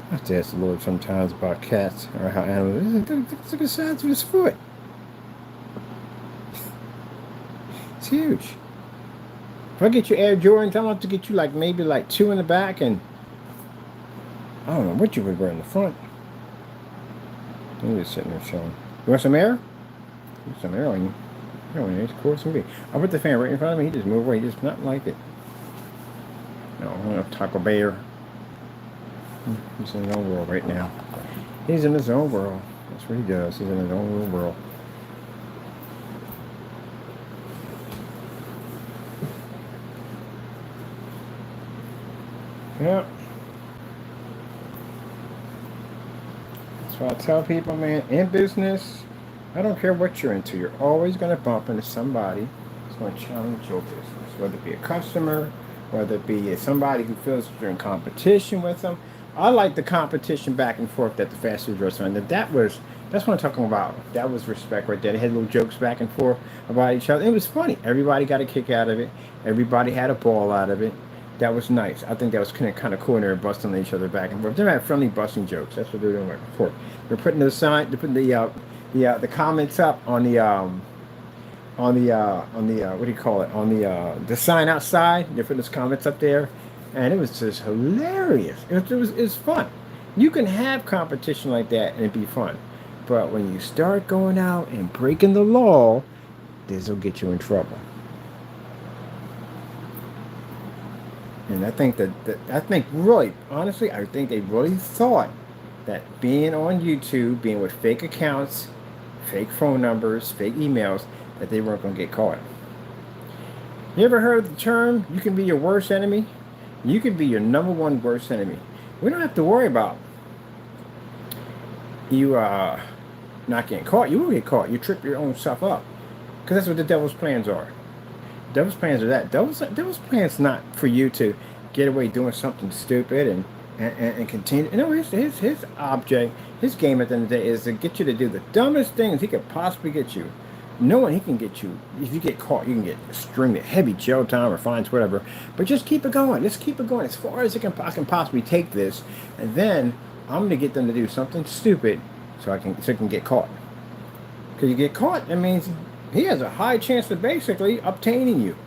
S1: I have to ask the Lord sometimes about cats or how animals. Look at the size of his foot. It's huge. If I get you Air Jordans, I'm going to have to get you maybe 2 in the back, and I don't know what you would wear in the front. I'm just sitting there chilling. You want some air? There's some air on you. It's cool as me. I put the fan right in front of me. He just moved away. He just not like it. No, I want to Taco Bear. He's in his own world right now. He's in his own world. That's what he does. He's in his own little world. Yeah. That's why I tell people, man, in business, I don't care what you're into. You're always going to bump into somebody who's going to challenge your business. Whether it be a customer, whether it be somebody who feels you're in competition with them. I like the competition back and forth at the fast food restaurant. That's what I'm talking about. That was respect right there. They had little jokes back and forth about each other. It was funny. Everybody got a kick out of it. Everybody had a ball out of it. That was nice. I think that was kind of cool. And they were busting each other back and forth. They had friendly busting jokes. That's what they're doing back and forth. They're putting the sign. They're putting the comments up on the what do you call it? On the sign outside. They're putting those comments up there, and it was just hilarious. It was fun. You can have competition like that and it'd be fun, but when you start going out and breaking the law, this will get you in trouble. And I think really, honestly, I think they really thought that being on YouTube, being with fake accounts, fake phone numbers, fake emails, that they weren't going to get caught. You ever heard the term, you can be your worst enemy? You can be your number one worst enemy. We don't have to worry about you not getting caught. You will get caught. You trip your own stuff up. Because that's what the devil's plans are. Devil's plans are that. Devil's plans not for you to get away doing something stupid and continue. You know, his object, his game at the end of the day is to get you to do the dumbest things he could possibly get you. Knowing he can get you, if you get caught, you can get extremely heavy jail time or fines, whatever. But just keep it going. Just keep it going as far as I can possibly take this. And then I'm going to get them to do something stupid so I can get caught. Because you get caught, that means he has a high chance of basically obtaining you.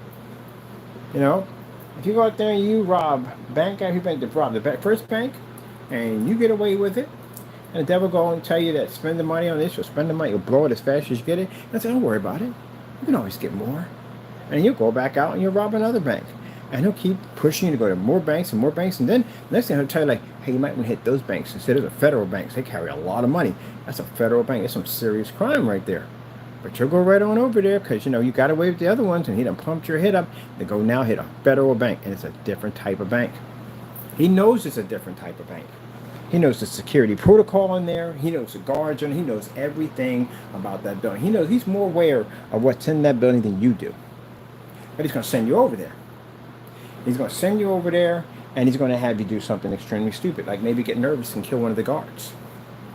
S1: You know, if you go out there and you rob bank, if you rob the first bank, and you get away with it, and the devil go and tell you that spend the money on this or spend the money, you'll blow it as fast as you get it. And I say, don't worry about it. You can always get more. And you'll go back out and you'll rob another bank. And he'll keep pushing you to go to more banks and more banks. And then next thing he'll tell you, hey, you might want to hit those banks instead of the federal banks. They carry a lot of money. That's a federal bank. It's some serious crime right there. But you'll go right on over there because, you got away with the other ones and he done pumped your head up. They go now hit a federal bank. And it's a different type of bank. He knows it's a different type of bank. He knows the security protocol in there. He knows the guards and he knows everything about that building. He's more aware of what's in that building than you do. But he's going to send you over there. He's going to send you over there and he's going to have you do something extremely stupid, like maybe get nervous and kill one of the guards.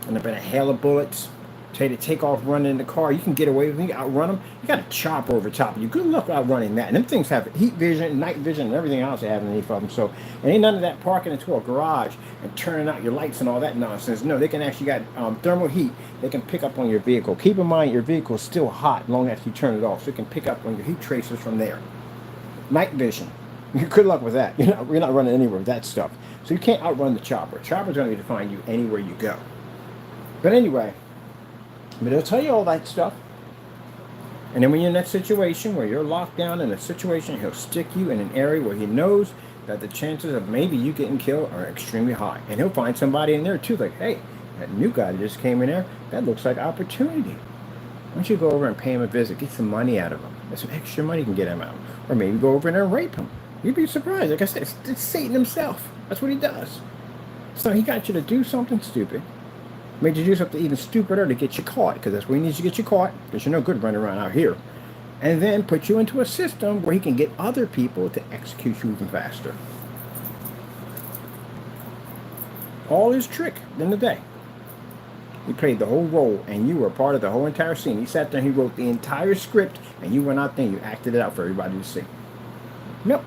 S1: And there'll be a hail of bullets. Tell you to take off running in the car. You can get away with it. You can outrun them. You got a chopper over top of you. Good luck outrunning that. And them things have heat vision, night vision, and everything else they have underneath of them. So it ain't none of that parking into a garage and turning out your lights and all that nonsense. No, they can actually got thermal heat. They can pick up on your vehicle. Keep in mind your vehicle is still hot long after you turn it off. So it can pick up on your heat tracers from there. Night vision. Good luck with that. You're not running anywhere with that stuff. So you can't outrun the chopper. Chopper's going to be to find you anywhere you go. But anyway, but he'll tell you all that stuff. And then when you're in that situation where you're locked down in a situation, he'll stick you in an area where he knows that the chances of maybe you getting killed are extremely high. And he'll find somebody in there too, like, hey, that new guy that just came in there, that looks like opportunity. Why don't you go over and pay him a visit, get some money out of him. There's some extra money you can get him out. Or maybe go over there and rape him. You'd be surprised. Like I said, it's Satan himself. That's what he does. So he got you to do something stupid. Made you do something even stupider to get you caught, because that's where he needs to get you caught, because you're no good running around out here. And then put you into a system where he can get other people to execute you even faster. All his trick in the day. He played the whole role, and you were part of the whole entire scene. He sat there and he wrote the entire script, and you went out there and you acted it out for everybody to see. Nope.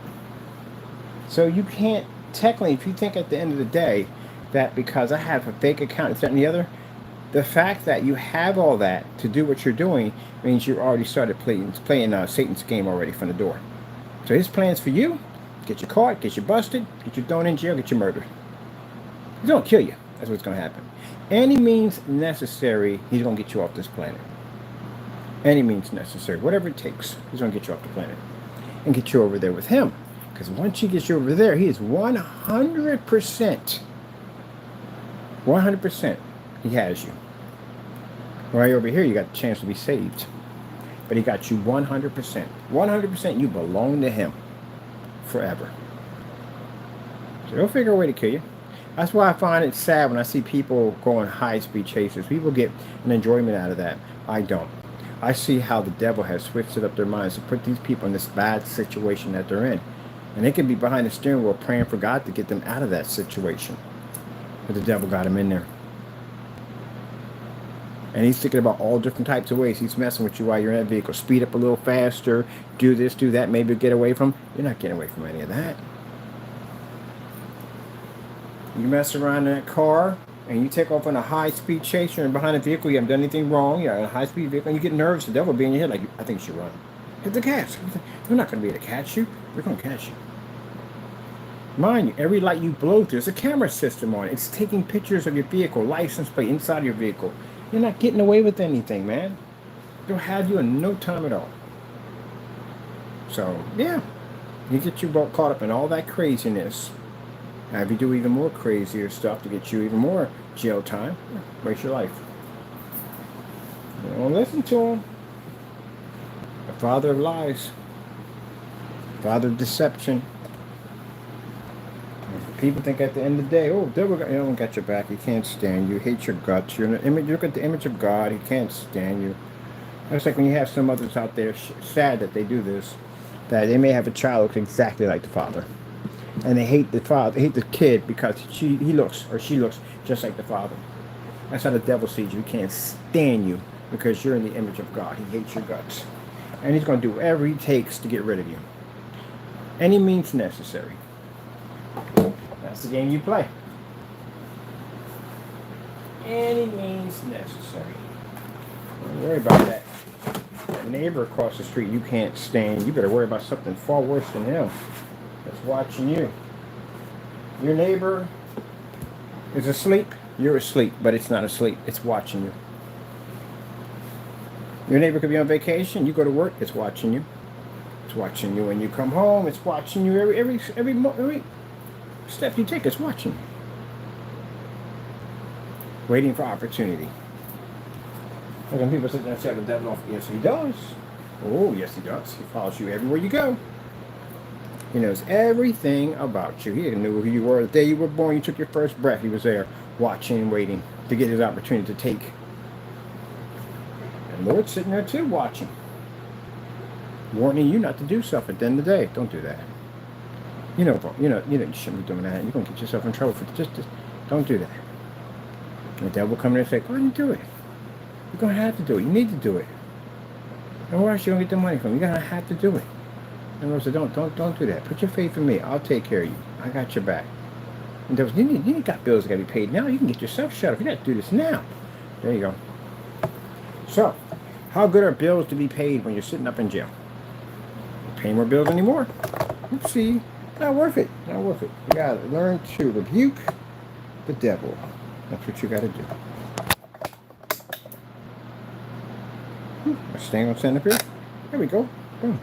S1: So you can't, technically, if you think at the end of the day that because I have a fake account, it's that and the other, the fact that you have all that to do what you're doing means you already started playing Satan's game already from the door. So his plans for you, get you caught, get you busted, get you thrown in jail, get you murdered. He's going to kill you. That's what's going to happen. Any means necessary, he's going to get you off this planet. Any means necessary. Whatever it takes, he's going to get you off the planet. And get you over there with him. Because once he gets you over there, he is 100%. 100%. He has you. Right over here, you got the chance to be saved. But he got you 100%. 100% you belong to him. Forever. So he'll figure a way to kill you. That's why I find it sad when I see people go on high-speed chases. People get an enjoyment out of that. I don't. I see how the devil has switched it up their minds to put these people in this bad situation that they're in. And they can be behind the steering wheel praying for God to get them out of that situation. But the devil got him in there. And he's thinking about all different types of ways. He's messing with you while you're in that vehicle. Speed up a little faster. Do this, do that. Maybe get away from. You're not getting away from any of that. You mess around in that car and you take off on a high-speed chase. You're behind a vehicle. You haven't done anything wrong. You're in a high-speed vehicle and you get nervous. The devil will be in your head like, I think you should run. Hit the gas. They're not going to be able to catch you. They're going to catch you. Mind you, every light you blow through, there's a camera system on it. It's taking pictures of your vehicle, license plate inside of your vehicle. You're not getting away with anything, man. They'll have you in no time at all. So, yeah. You get you caught up in all that craziness. Have you do even more crazier stuff to get you even more jail time. Waste your life. You don't listen to him. The father of lies. Father of deception. People think at the end of the day, oh, devil don't got your back. He can't stand you. He hates your guts. You're an image. Look at the image of God. He can't stand you. It's like when you have some others out there, sad that they do this, that they may have a child who looks exactly like the father. And they hate the father, they hate the kid because he looks or she looks just like the father. That's how the devil sees you. He can't stand you because you're in the image of God. He hates your guts. And he's going to do whatever he takes to get rid of you. Any means necessary. That's the game you play. Any means necessary. Don't worry about that. That neighbor across the street you can't stand. You better worry about something far worse than him that's watching you. Your neighbor is asleep. You're asleep, but it's not asleep. It's watching you. Your neighbor could be on vacation. You go to work. It's watching you. It's watching you when you come home. It's watching you every step you take. It's watching you. Waiting for opportunity. Like when people sit there and say the devil off. Yes, he does. Oh, yes, he does. He follows you everywhere you go. He knows everything about you. He knew who you were the day you were born. You took your first breath. He was there watching and waiting to get his opportunity to take. And the Lord's sitting there too watching. Warning you not to do stuff at the end of the day. Don't do that. You shouldn't be doing that. You're going to get yourself in trouble for just don't do that. And the devil will come in and say, why didn't you do it? You're going to have to do it. You need to do it. And where else you going to get the money from? You're going to have to do it. And Lord said, don't do that. Put your faith in me. I'll take care of you. I got your back. And there was, you got bills that got to be paid now. You can get yourself shut up. You got to do this now. There you go. So, how good are bills to be paid when you're sitting up in jail? Pay more bills anymore? Oopsie. Not worth it. Not worth it. You got to learn to rebuke the devil. That's what you got to do. I'm staying on center here. There we go. Boom.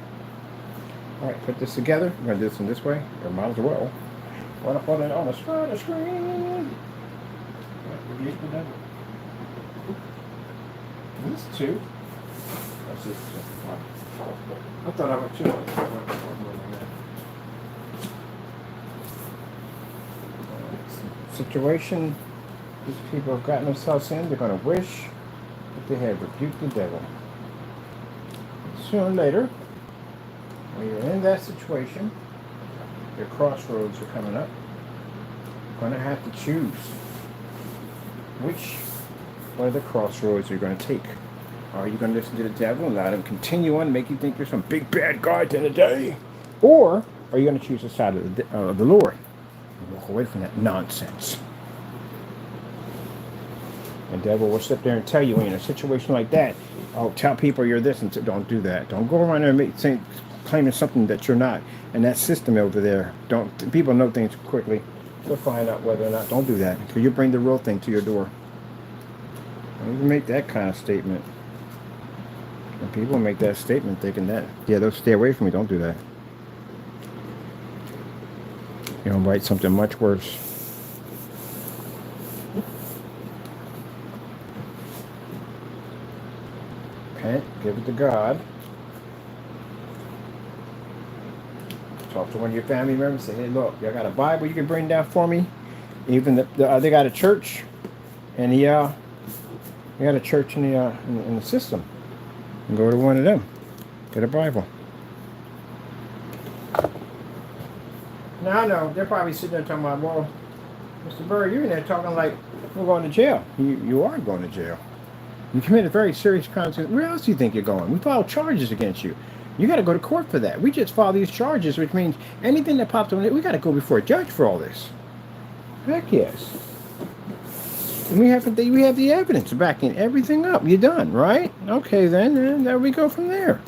S1: All right, put this together. I'm going to do this in this way. Or might as well. Want to put it on the screen. Rebuke the devil. This is 2. That's it. I thought I would 2. Situation these people have gotten themselves in, they're going to wish that they had rebuked the devil. Sooner or later, when you're in that situation, your crossroads are coming up. You're going to have to choose which one of the crossroads you're going to take. Are you going to listen to the devil and allow him continue on, make you think you're some big bad guy at the end of the day? Or are you going to choose the side of the Lord and walk away from that nonsense? The devil will sit there and tell you when you're in a situation like that, oh, tell people you're this, and don't do that. Don't go around there claiming something that you're not. And that system over there, people know things quickly. They'll find out whether or not. Don't do that, because you bring the real thing to your door. Don't even make that kind of statement. And people make that statement thinking that, yeah, they'll stay away from me. Don't do that. You'll write something much worse. Repent, give it to God. Talk to one of your family members. Say, hey, look, y'all got a Bible you can bring down for me? Even they got a church, and they got a church in the system. And go to one of them, get a Bible. Now I know they're probably sitting there talking about, well, Mr. Bird, you're in there talking like we're going to jail. You are going to jail. You committed very serious crimes. Where else do you think you're going? We filed charges against you. You got to go to court for that. We just filed these charges, which means anything that pops on it, we got to go before a judge for all this. Heck yes. And we have the evidence backing everything up. You're done, right? Okay, then there we go from there.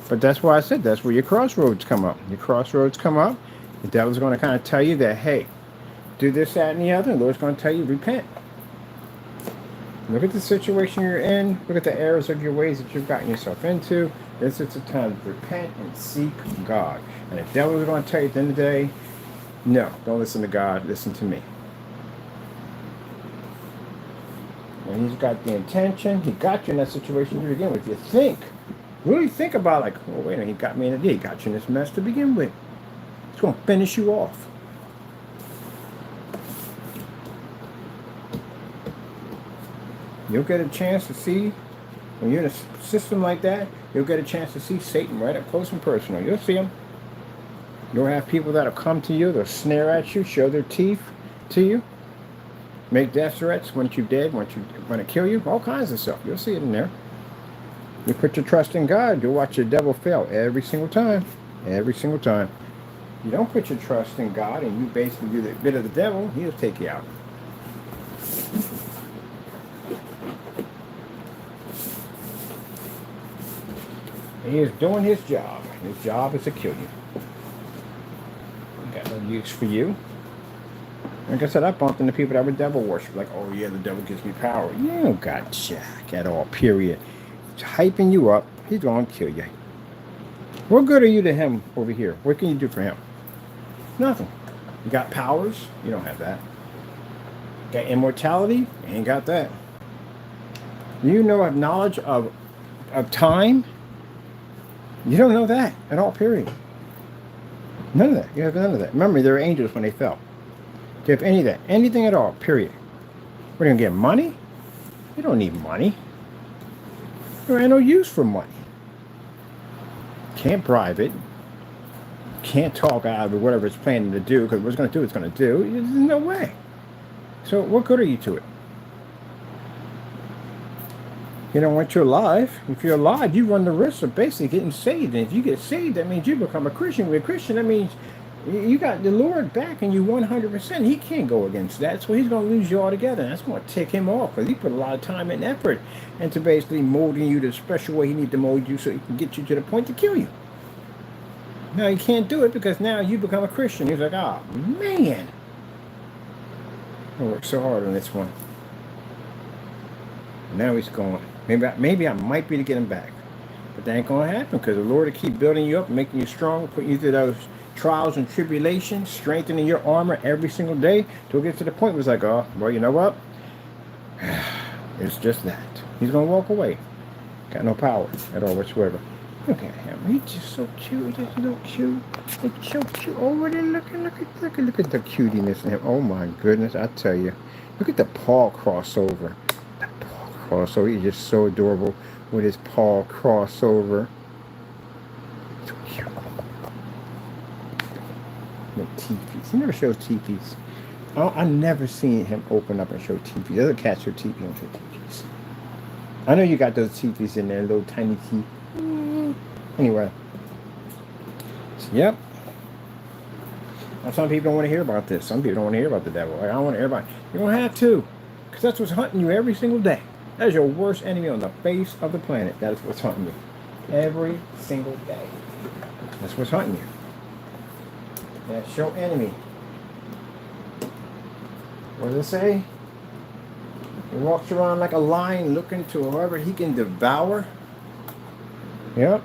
S1: But that's why I said that's where your crossroads come up. Your crossroads come up. The devil's going to kind of tell you that, hey, do this, that, and the other. And the Lord's going to tell you, repent. Look at the situation you're in. Look at the errors of your ways that you've gotten yourself into. This is the time to repent and seek God. And the devil is going to tell you at the end of the day, no, don't listen to God. Listen to me. And he's got the intention. He got you in that situation to begin with. You really think about like, oh, wait a minute, he got me in he got you in this mess to begin with. It's going to finish you off. You'll get a chance to see, when you're in a system like that, you'll get a chance to see Satan right up close and personal. You'll see him. You'll have people that'll come to you, they'll snare at you, show their teeth to you, make death threats, want you dead, want to kill you, all kinds of stuff. You'll see it in there. You put your trust in God, you'll watch your devil fail every single time. Every single time. You don't put your trust in God and you basically do the bit of the devil, he'll take you out. He is doing his job. His job is to kill you. Got no use for you. Like I said, I bumped into people that were devil worship. Like, oh yeah, the devil gives me power. You don't got jack at all, period. He's hyping you up. He's going to kill you. What good are you to him over here? What can you do for him? Nothing. You got powers? You don't have that. Got immortality? You ain't got that. You have knowledge of time? You don't know that at all, period. None of that. You have none of that. Remember, they were angels when they fell. Do you have any of that? Anything at all, period. What are you going to get, money? You don't need money. You ain't no use for money. Can't bribe it. Can't talk out of it, whatever it's planning to do, because what it's going to do, it's going to do. There's no way. So what good are you to it? You know, once you're alive, if you're alive, you run the risk of basically getting saved. And if you get saved, that means you become a Christian. With a Christian, that means you got the Lord backing you 100%. He can't go against that, so he's going to lose you altogether. That's going to tick him off because he put a lot of time and effort into basically molding you the special way he needs to mold you so he can get you to the point to kill you. Now he can't do it because now you become a Christian. He's like, oh man, I worked so hard on this one. Now he's gone. Maybe I might be to get him back, but that ain't gonna happen because the Lord will keep building you up, making you strong, putting you through those trials and tribulations, strengthening your armor every single day till it gets to the point where it's like, oh, well, you know what? It's just that. He's gonna walk away. Got no power at all whatsoever. Look at him. He's just so cute. Just so cute. It's so cute. Over there, look at the cutiness in him. Oh my goodness, I tell you. Look at the paw crossover. The paw crossover. He's just so adorable with his paw crossover. So cute. No teepees. He never shows teepees. I never seen him open up and show teepees. Other cats show teepees and show teepees. I know you got those teepees in there, little tiny teeth. Anyway, so, yep. Now, some people don't want to hear about this. Some people don't want to hear about the devil. Like, I don't want to hear about it. You don't have to, because that's what's hunting you every single day. That is your worst enemy on the face of the planet. That is what's hunting you every single day. That's what's hunting you. That's your enemy. What does it say? He walks around like a lion looking to whoever he can devour. Yep.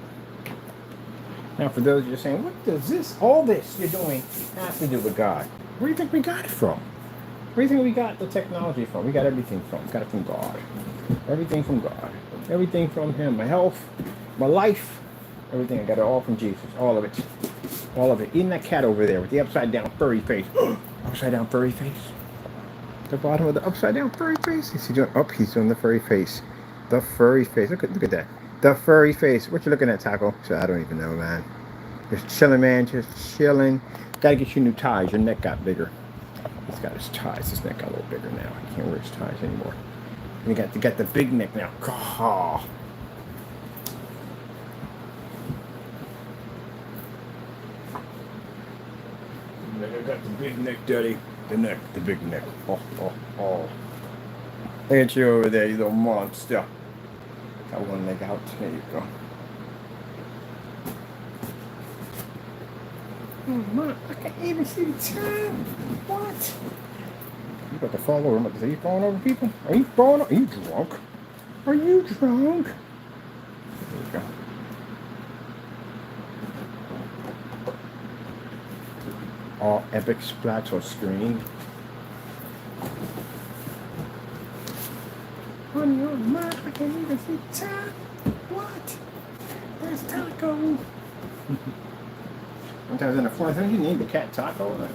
S1: Now, for those of you saying, what does all this you're doing have to do with God? Where do you think we got it from? Where do you think we got the technology from? We got everything from. We got it from God. Everything from God. Everything from Him. My health, my life, everything. I got it all from Jesus. All of it. All of it. Even that cat over there with the upside down furry face. Upside down furry face. The bottom of the upside down furry face. Is he doing? Oh, he's doing the furry face. The furry face. Look at that. The furry face. What you looking at, Taco? So I don't even know, man. Just chilling, man. Just chilling. Gotta get you new ties. Your neck got bigger. He's got his ties. His neck got a little bigger now. He can't wear his ties anymore. You got the big neck now. Oh. I got the big neck, Daddy. The big neck. Oh. Look at you over there, you little monster. Got one leg out. There you go. Oh, man, I can't even see the time. What? You about to fall over. I'm about to say, you falling over people? Are you falling over? Are you drunk? Are you drunk? There you go. All epic splatter screen. On your mind, I can't even see time. What? There's Taco. Sometimes in the front, I think you need the cat Taco. And I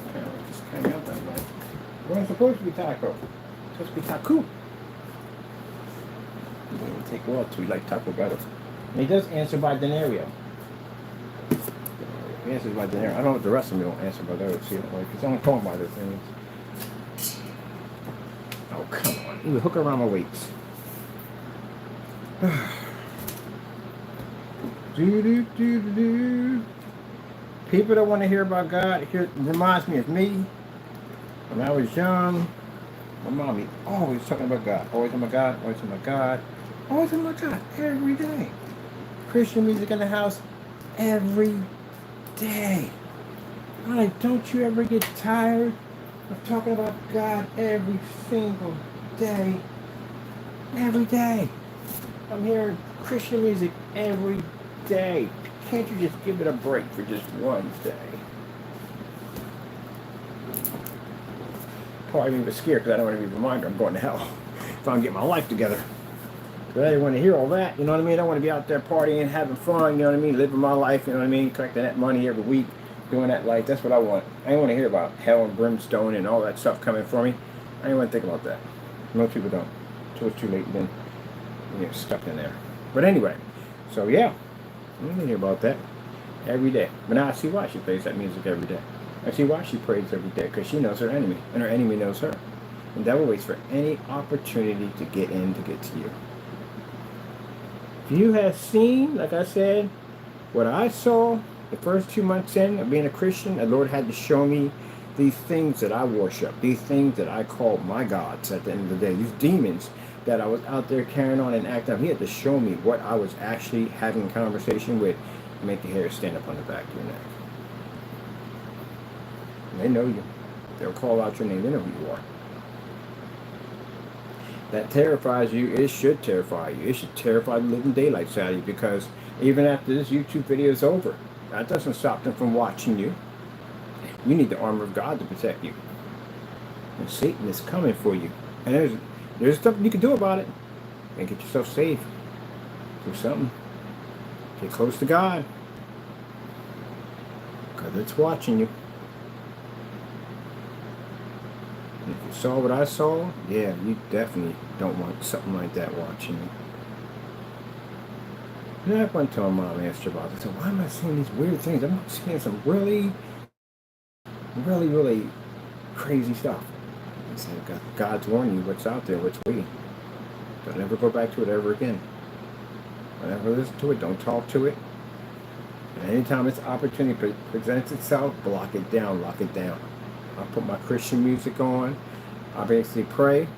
S1: just hang out that way. It wasn't supposed to be Taco. It's supposed to be Taku. He didn't take a while till we like Taco better. And he does answer by denario. He answers by denario. I don't know if the rest of them don't answer by those. See, because I'm talking about this things. Oh, come on. You hook around my weights. People that want to hear about God, it reminds me of me. When I was young, my mommy always talking about God. Always talking about God, always talking about God. Always talking about God every day. Christian music in the house every day. I'm like, don't you ever get tired of talking about God every single day? Every day. I'm hearing Christian music every day. Can't you just give it a break for just one day? Probably even scared because I don't want to be reminded I'm going to hell if I don't get my life together. Because I didn't want to hear all that, you know what I mean? I want to be out there partying, having fun, you know what I mean? Living my life, you know what I mean? Collecting that money every week, doing that life. That's what I want. I don't want to hear about hell and brimstone and all that stuff coming for me. I don't want to think about that. Most people don't. Until it's too late, then you get stuck in there. But anyway, so yeah, I don't hear about that every day. But now I see why she plays that music every day. I see why she prays every day, because she knows her enemy, and her enemy knows her. And the devil waits for any opportunity to get in, to get to you. If you have seen, like I said, what I saw the first 2 months in of being a Christian, the Lord had to show me these things that I worship, these things that I call my gods at the end of the day, these demons that I was out there carrying on and acting up. He had to show me what I was actually having a conversation with, make the hair stand up on the back of your neck. And they know you. They'll call out your name. They know who you are. That terrifies you. It should terrify you. It should terrify the living daylights out of you, because even after this YouTube video is over, that doesn't stop them from watching you. You need the armor of God to protect you. And Satan is coming for you. And there's something you can do about it. And get yourself safe. Do something. Get close to God. Because it's watching you. And if you saw what I saw, yeah, you definitely don't want something like that watching you. And I went to my mom and asked her about it. I said, why am I seeing these weird things? I'm seeing some really crazy stuff. I said, God's warning you what's out there, what's waiting. Don't ever go back to it ever again. Don't ever listen to it. Don't talk to it. And anytime its opportunity presents itself, block it down, lock it down. I'll put my Christian music on. I'll basically pray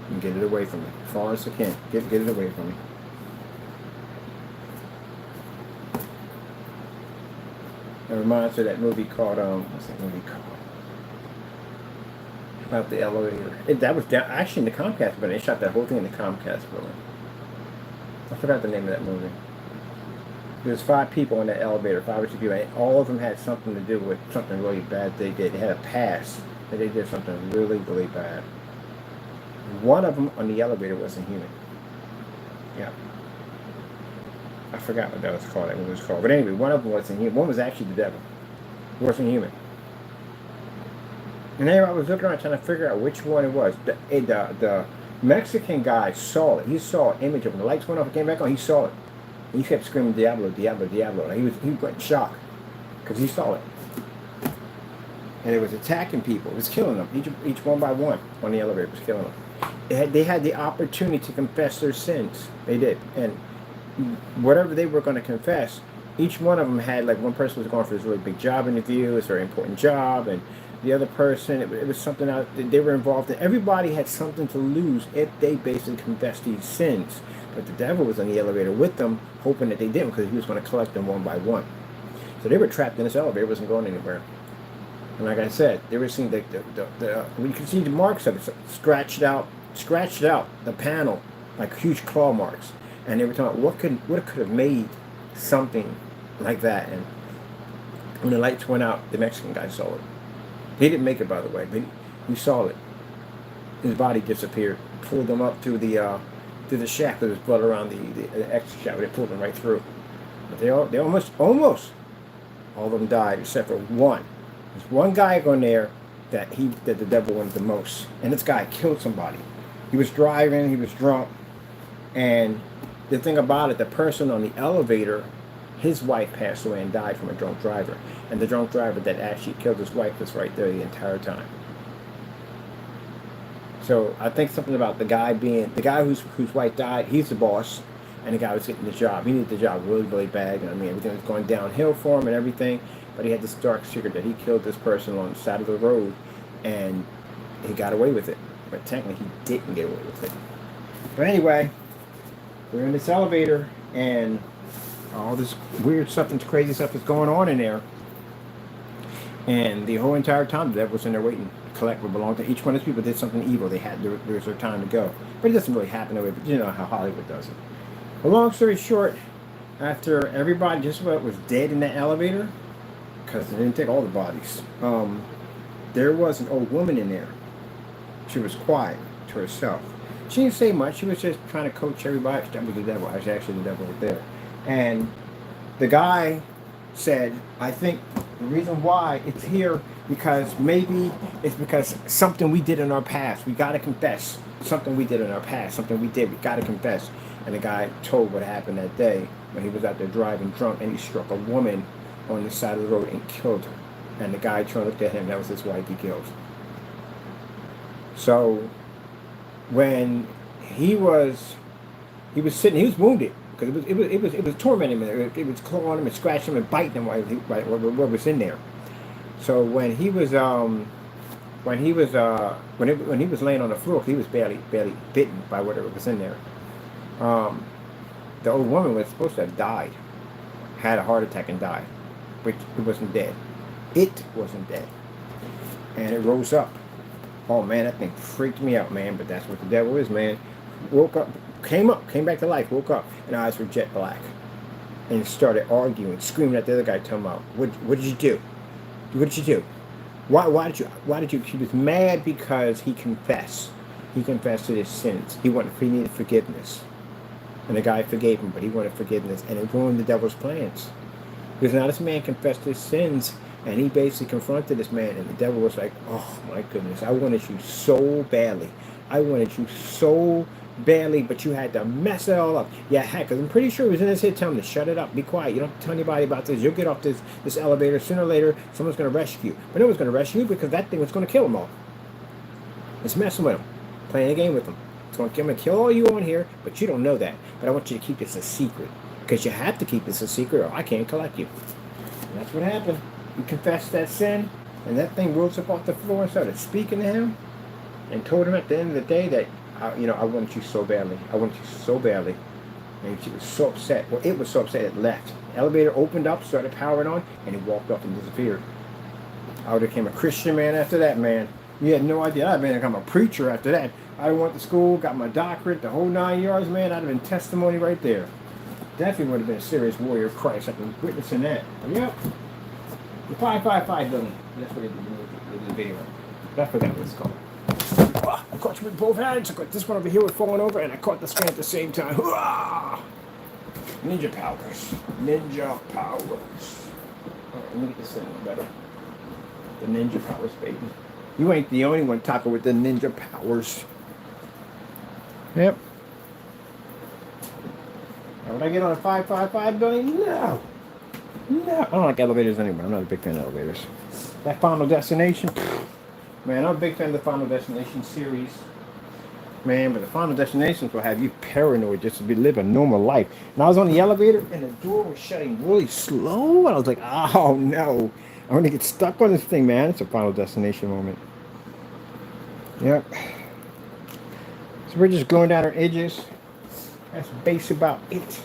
S1: and get it away from me as far as I can. Get it away from me. It reminds me of that movie called, what's that movie called? About the elevator. That was down, actually in the Comcast building. They shot that whole thing in the Comcast building. I forgot the name of that movie. There's 5 people in that elevator, 5 or 6 people, and all of them had something to do with something really bad they did. They had a past that they did something really bad. One of them on the elevator wasn't human. Yeah. I forgot what that was called. That movie was called. But anyway, one of them wasn't human. One was actually the devil. It wasn't human. And then I was looking around trying to figure out which one it was. The Mexican guy saw it. He saw an image of it. The lights went off and came back on. He saw it. And he kept screaming, Diablo, Diablo, Diablo. And he went in shock because he saw it. And it was attacking people. It was killing them. Each one by one on the elevator was killing them. They had the opportunity to confess their sins. They did. And whatever they were going to confess, each one of them had, like, one person was going for this really big job interview, it's a very important job, and the other person, it was something else they were involved in. Everybody had something to lose if they basically confessed these sins. But the devil was on the elevator with them, hoping that they didn't, because he was going to collect them one by one. So they were trapped in this elevator. It wasn't going anywhere. And like I said, they were seeing you could see the marks of it, scratched out the panel, like huge claw marks. And they were talking about what could have made something like that. And when the lights went out, the Mexican guy saw it. He didn't make it, by the way, but he saw it. His body disappeared. Pulled him up to the shaft. There was blood around the exit shaft. They pulled him right through. But they almost all of them died except for one. There's one guy on there that the devil wanted the most, and this guy killed somebody. He was driving. He was drunk, and the thing about it, the person on the elevator, his wife passed away and died from a drunk driver. And the drunk driver that actually killed his wife was right there the entire time. So I think something about the guy whose wife died, he's the boss, and the guy was getting the job. He needed the job really bad. You know what I mean? Everything was going downhill for him and everything. But he had this dark secret that he killed this person on the side of the road, and he got away with it. But technically, he didn't get away with it. But anyway, we're in this elevator, and all this weird stuff and crazy stuff is going on in there. And the whole entire time, the devil was in there waiting to collect what belonged to each one of these people. Did something evil. There was their time to go. But it doesn't really happen that way. But you know how Hollywood does it. But long story short, after everybody just about was dead in that elevator, because they didn't take all the bodies, there was an old woman in there. She was quiet to herself. She didn't say much. She was just trying to coach everybody. That was the devil. Actually, the devil was there. And the guy said, I think the reason why it's here, because maybe it's because something we did in our past. We got to confess. Something we did in our past. Something we did. We got to confess. And the guy told what happened that day when he was out there driving drunk, and he struck a woman on the side of the road and killed her. And the guy turned and looked at him. That was his wife he killed. So when he was He was sitting. He was wounded because it was tormenting him. It was clawing him and scratching him and biting him while what was in there. So when he was when he was laying on the floor, he was barely bitten by whatever was in there. The old woman was supposed to have died, had a heart attack and died, but it wasn't dead. It wasn't dead, and it rose up. Oh man, that thing freaked me out, man. But that's what the devil is, man. Woke up, came back to life, woke up, and eyes were jet black, and started arguing, screaming at the other guy, telling him, "What did you do? What did you do? Why did you?" She was mad because he confessed. He confessed to his sins. He needed forgiveness, and the guy forgave him, but he wanted forgiveness, and it ruined the devil's plans. Because now this man confessed his sins, and he basically confronted this man, and the devil was like, "Oh my goodness, I wanted you so badly. I wanted you so badly, but you had to mess it all up." Yeah, heck, because I'm pretty sure he was in his head telling him to shut it up, be quiet. You don't tell anybody about this. You'll get off this elevator. Sooner or later, someone's going to rescue you. But no one's going to rescue you because that thing was going to kill them all. It's messing with them, playing a game with them. It's going to kill all you on here, but you don't know that. But I want you to keep this a secret, because you have to keep this a secret or I can't collect you. And that's what happened. He confessed that sin, and that thing rose up off the floor and started speaking to him, and told him at the end of the day that, I wanted you so badly. I wanted you so badly. And she was so upset. Well, it was so upset it left. The elevator opened up, started powering on, and he walked off and disappeared. I became a Christian man after that, man. You had no idea. I became a preacher after that. I went to school, got my doctorate, the whole 9 yards, man. I'd have been testimony right there. Definitely would have been a serious warrior of Christ. I was witnessing that. Yep. The 555 building. That's what it did in the video. I forgot what it's called. I caught you with both hands. I caught this one over here with falling over, and I caught this guy at the same time. Ninja powers. Ninja powers. Alright, let me get this thing better. The ninja powers, baby. You ain't the only one talking with the ninja powers. Yep. Now, would I get on a 555 building? No. No. I don't like elevators anymore. I'm not a big fan of elevators. That Final Destination. Man, I'm a big fan of the Final Destination series. Man, but the Final Destinations will have you paranoid just to live a normal life. And I was on the elevator, and the door was shutting really slow, and I was like, oh no. I'm going to get stuck on this thing, man. It's a Final Destination moment. Yep. So we're just going down our edges. That's base about it.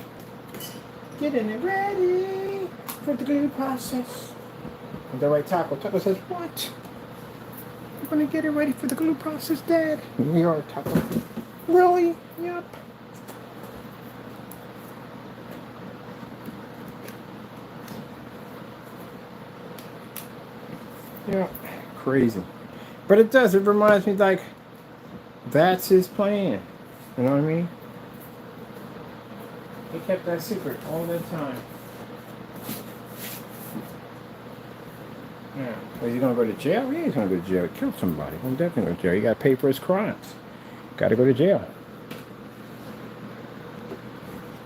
S1: Getting it ready for the glue process. And the right tackle. Tackle says, what? You're going to get it ready for the glue process, Dad? We are, Tackle. Really? Yep. Yeah, crazy. But it does. It reminds me, like, that's his plan. You know what I mean? He kept that secret all that time. Yeah. Is he going to go to jail? Yeah, he's going to go to jail. Kill somebody. He'll definitely go to jail. He got to pay for his crimes. Got to go to jail.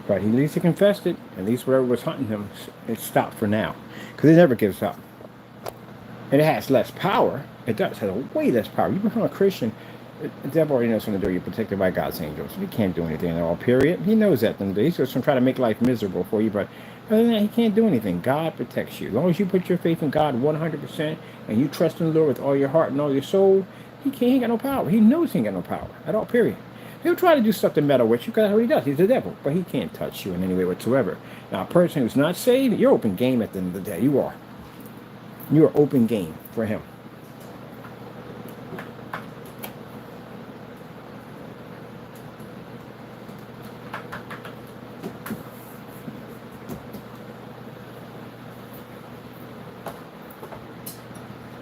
S1: But at least he confessed it. At least whatever was hunting him, it stopped for now. Because it never gives up. And it has less power. It does. It has way less power. You become a Christian, the devil already knows something to do. You're protected by God's angels. He can't do anything at all, period. He knows that. He's just going to try to make life miserable for you, but other than that, he can't do anything. God protects you. As long as you put your faith in God 100% and you trust in the Lord with all your heart and all your soul, he ain't got no power. He knows he ain't got no power at all, period. He'll try to do stuff to meddle with you, because that's what he does. He's the devil, but he can't touch you in any way whatsoever. Now, a person who's not saved, you're open game at the end of the day. You are. You are open game for him.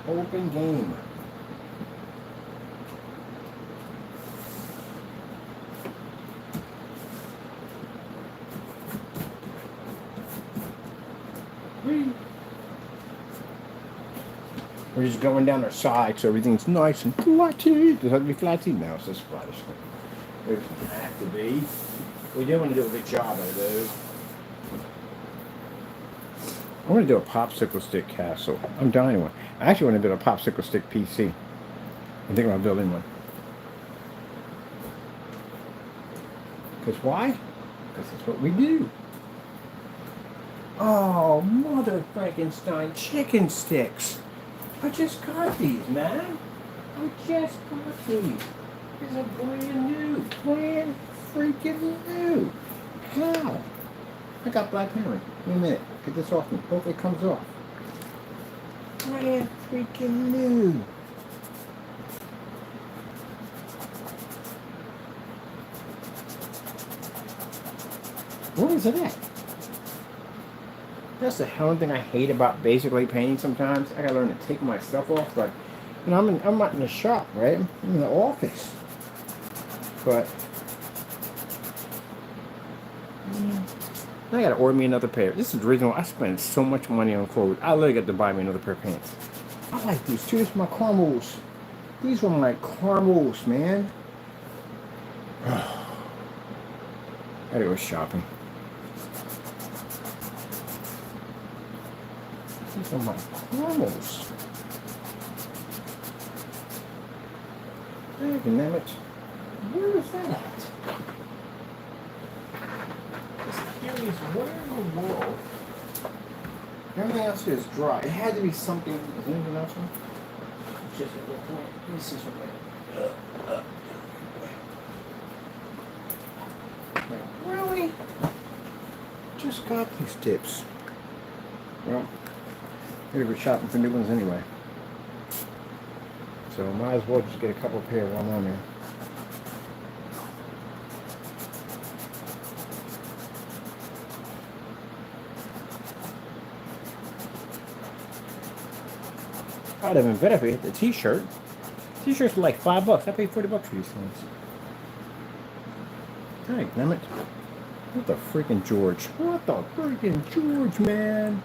S1: Open game. We're just going down our side so everything's nice and flatty. Does it have to be flatty? No, it's just flattish. It doesn't have to be. We do want to do a good job of those. I want to do a popsicle stick castle. I'm dying one. I actually want to build a popsicle stick PC. I'm thinking about building one. Because why? Because that's what we do. Oh, mother Frankenstein chicken sticks. I just got these, man. I just got these. These are brand new. Brand freaking new. How? I got black hammering. Wait a minute. Get this off me. Hopefully it comes off. Brand freaking new. Where is it at? That's the hell thing I hate about basically painting sometimes. I gotta learn to take my stuff off. Like, you know, I'm not in the shop, right? I'm in the office. But I gotta order me another pair. This is the reason why I spend so much money on clothes. I literally got to buy me another pair of pants. I like these too. These are my caramels. These are my caramels, man. Gotta go shopping. These are my caramels. Damn it. Where is that at? Where in the world? Everything else here is dry. It had to be something. Is anything else? Just a little point. Let me see something. Really? Just got these tips. Well, I'm gonna go shopping for new ones anyway. So might as well just get a couple pair while I'm on there. I'd have been better if we hit the t-shirt. T-shirts are like $5. I paid $40 for these things. Dang, damn it. What the freaking George? What the freaking George, man?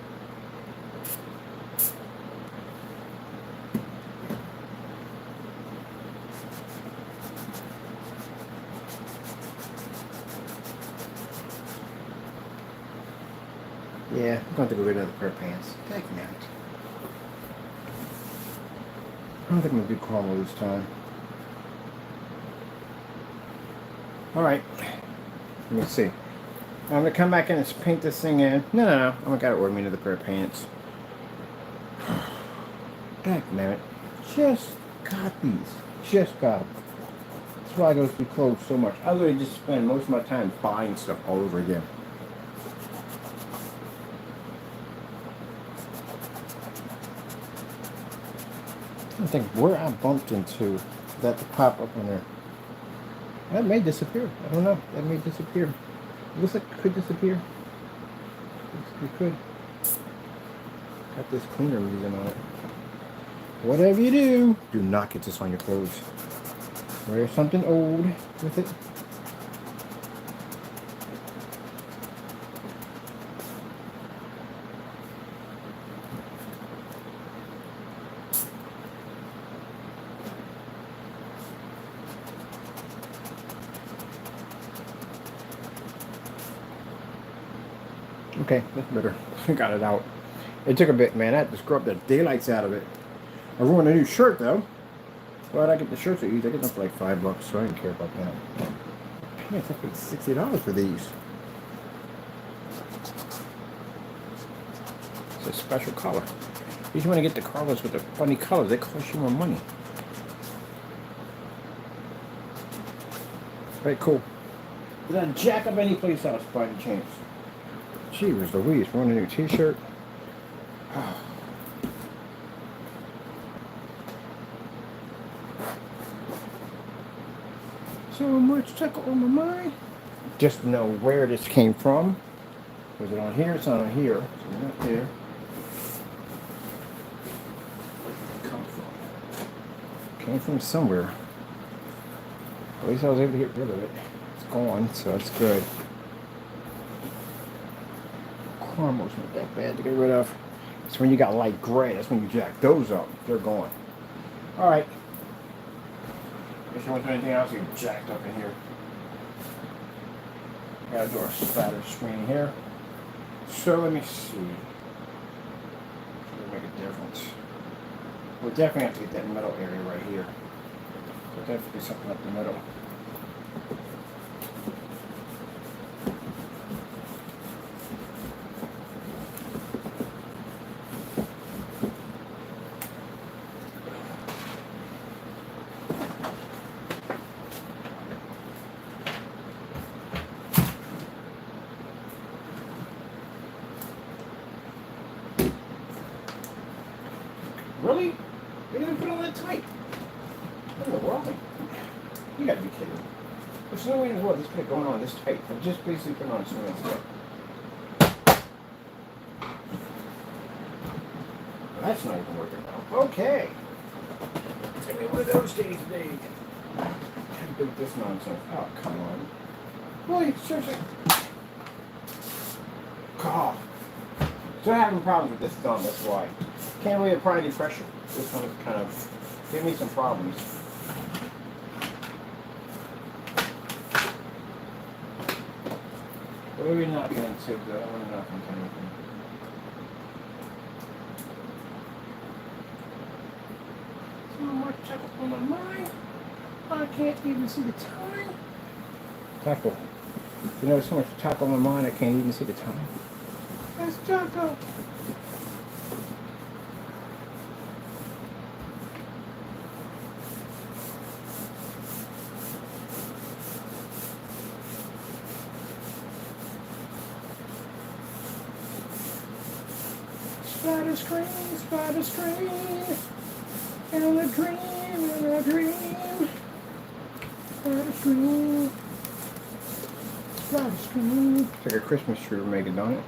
S1: Yeah, I'm going to go get another pair of pants. Dang it. I don't think I'm going to do caramel this time. Alright. Let me see. I'm going to come back in and paint this thing in. No. I'm going to order me another pair of pants. Dang it. Just got these. Just got them. That's why I go through clothes so much. I literally just spend most of my time buying stuff all over again. I think where I bumped into that to pop up on there. That may disappear. I don't know. That may disappear. It looks like it could disappear. It could. Got this cleaner reason on it. Whatever you do not get this on your clothes. Wear something old with it. Okay, that's better. I got it out. It took a bit, man. I had to scrub the daylights out of it. I ruined a new shirt, though. Why'd I get the shirts I use? I get them for like $5, so I didn't care about that. Man, I paid $60 for these. It's a special color. You just want to get the colors with the funny colors. They cost you more money. Very cool. Did I jack up any place else by any chance? Gee, where's Louise? Wearing a new t-shirt. So much stuck on my mind. Just know where this came from. Was it on here? It's not on here. So not there. Where did it come from? Came from somewhere. At least I was able to get rid of it. It's gone, so it's good. Almost not that bad to get rid of. It's when you got light gray. That's when you jack those up. They're gone. All right. If you want to do anything else, you jacked up in here. Gotta do our splatter screen here. So let me see. It'll make a difference. We'll definitely have to get that middle area right here. We'll definitely do something up the middle. Really? They didn't put it on that tight. What in the world? You gotta be kidding me. There's no way in the world this could have gone on this tight. I just basically put it on something else. Well, that's not even working now. Okay. It's gonna be one of those days, babe. Can't do this nonsense. Oh, come on. Boy, seriously. God. Still having problems with this thumb, that's why. Can't really apply any pressure. This one is kind of giving me some problems. What are we not going to do? I want to knock on anything. So much chocolate on my mind. I can't even see the time. Taco. You know, so much chocolate on my mind, I can't even see the time. That's chocolate. Splatter screen, splatter screen, and a dream, and a dream. Splatter screen, splatter screen. It's like a Christmas tree we're making, don't it?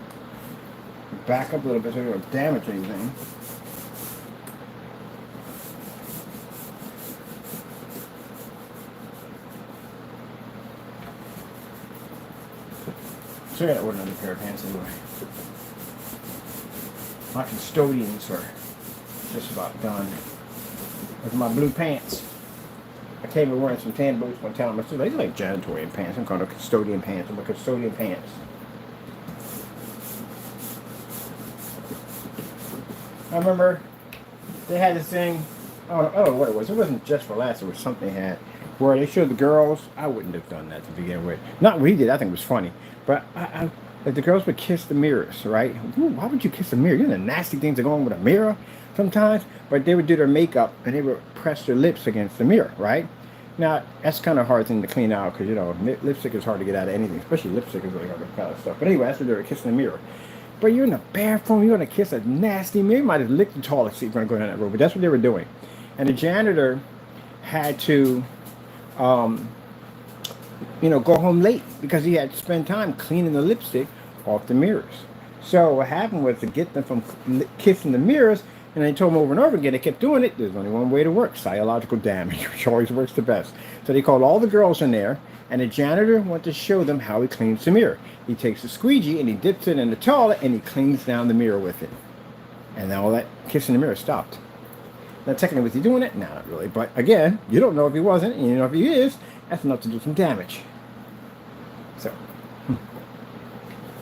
S1: Back up a little bit so we don't damage anything. So I gotta order another pair of pants anyway. My custodians are just about done with my blue pants. I came in wearing some tan boots one time. I said, they like janitorial pants. I'm calling them custodian pants. I'm a custodian pants. I remember they had this thing. Oh, what it was. It wasn't just for laughs. It was something they had where they showed the girls. I wouldn't have done that to begin with. Not what he did. I think it was funny. But the girls would kiss the mirrors, right? Ooh, why would you kiss a mirror? You know the nasty things that go on with a mirror sometimes. But they would do their makeup and they would press their lips against the mirror, right? Now, that's kind of a hard thing to clean out because, you know, lipstick is hard to get out of anything. Especially lipstick is really hard to kind of stuff. But anyway, that's what they were kissing the mirror. But you're in the bathroom, you're going to kiss a nasty mirror. You might have licked the toilet seat when you're going down that road. But that's what they were doing. And the janitor had to, you know, go home late because he had to spend time cleaning the lipstick off the mirrors. So what happened was to get them from kissing the mirrors, and they told them over and over again, they kept doing it. There's only one way to work, psychological damage, which always works the best. So they called all the girls in there, and the janitor wanted to show them how he cleans the mirror. He takes a squeegee and he dips it in the toilet and he cleans down the mirror with it. And then all that kissing the mirror stopped. Now technically was he doing it? No, not really. But again, you don't know if he wasn't, and you know if he is, that's enough to do some damage. So,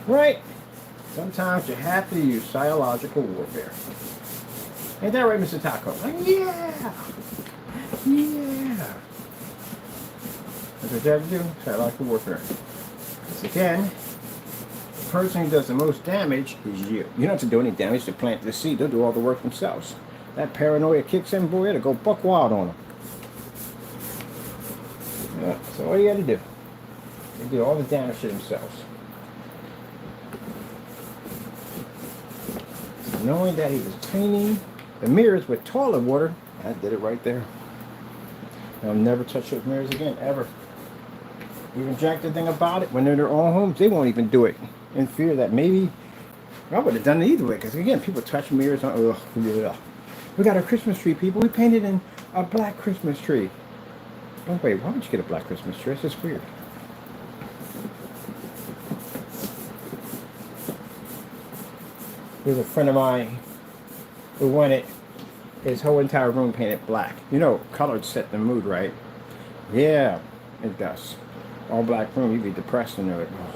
S1: right? Sometimes you have to use psychological warfare. Ain't that right, Mr. Taco? Yeah! Yeah! That's what you have to do, psychological warfare. Because again, the person who does the most damage is you. You don't have to do any damage to plant the seed. They'll do all the work themselves. That paranoia kicks in, boy, it'll go buck wild on them. Yeah, so all you got to do, they do all the damage to themselves. So knowing that he was cleaning the mirrors with toilet water, I did it right there. I'll never touch those mirrors again, ever. Even Jack the thing about it, when they're in their own homes, they won't even do it in fear that maybe I would have done it either way. Because again, people touch mirrors. Ugh. We got our Christmas tree, people. We painted in a black Christmas tree. Oh wait, why would you get a black Christmas tree? It's just weird. There's a friend of mine who wanted his whole entire room painted black. You know, colors set the mood, right? Yeah, it does. All black room, you'd be depressed in there. Oh.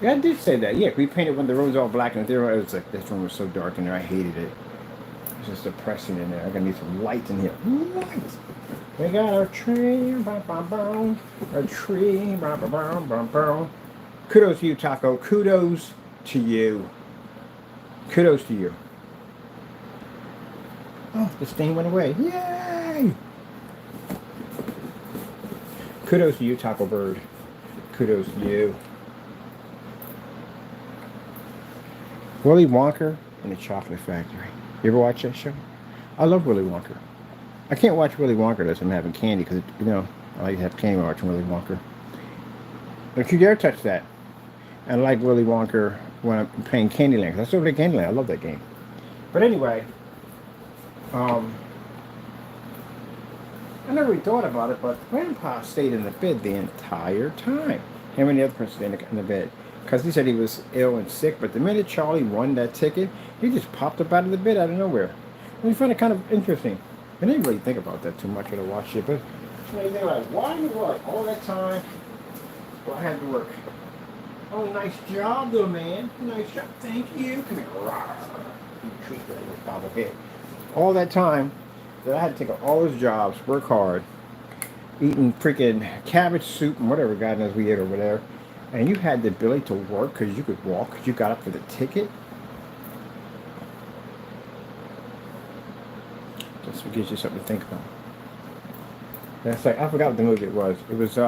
S1: Yeah, I did say that. Yeah, we painted when the room was all black and there it was like this room was so dark in there. I hated it. It's just depressing in there. I'm gonna need some light in here. Light. We got our tree, a tree, Kudos to you, Taco. Kudos to you. Kudos to you. Oh, the stain went away. Yay! Kudos to you, Taco Bird. Kudos to you. Willy Wonka and the Chocolate Factory. You ever watch that show? I love Willy Wonka. I can't watch Willy Wonka unless I'm having candy because, I like to have candy when I'm watching Willy Wonka. Don't you dare touch that. I like Willy Wonka when I'm playing Candyland. 'Cause I still play Candyland. I love that game. But anyway, um, I never really thought about it, but Grandpa stayed in the bed the entire time. Him and the other person stayed in the bed. Because he said he was ill and sick, but the minute Charlie won that ticket, he just popped up out of the bed out of nowhere. And we found it kind of interesting. I didn't really think about that too much when I watched it, but you think about it, why did you work all that time? Well, I had to work. Oh, nice job, though, man. Nice job. Thank you. Come here. You treat that little bobblehead. All that time that I had to take all those jobs, work hard, eating freaking cabbage soup and whatever God knows we ate over there, and you had the ability to work because you could walk because you got up for the ticket. Just gives you something to think about. That's like, I forgot what the movie it was. It was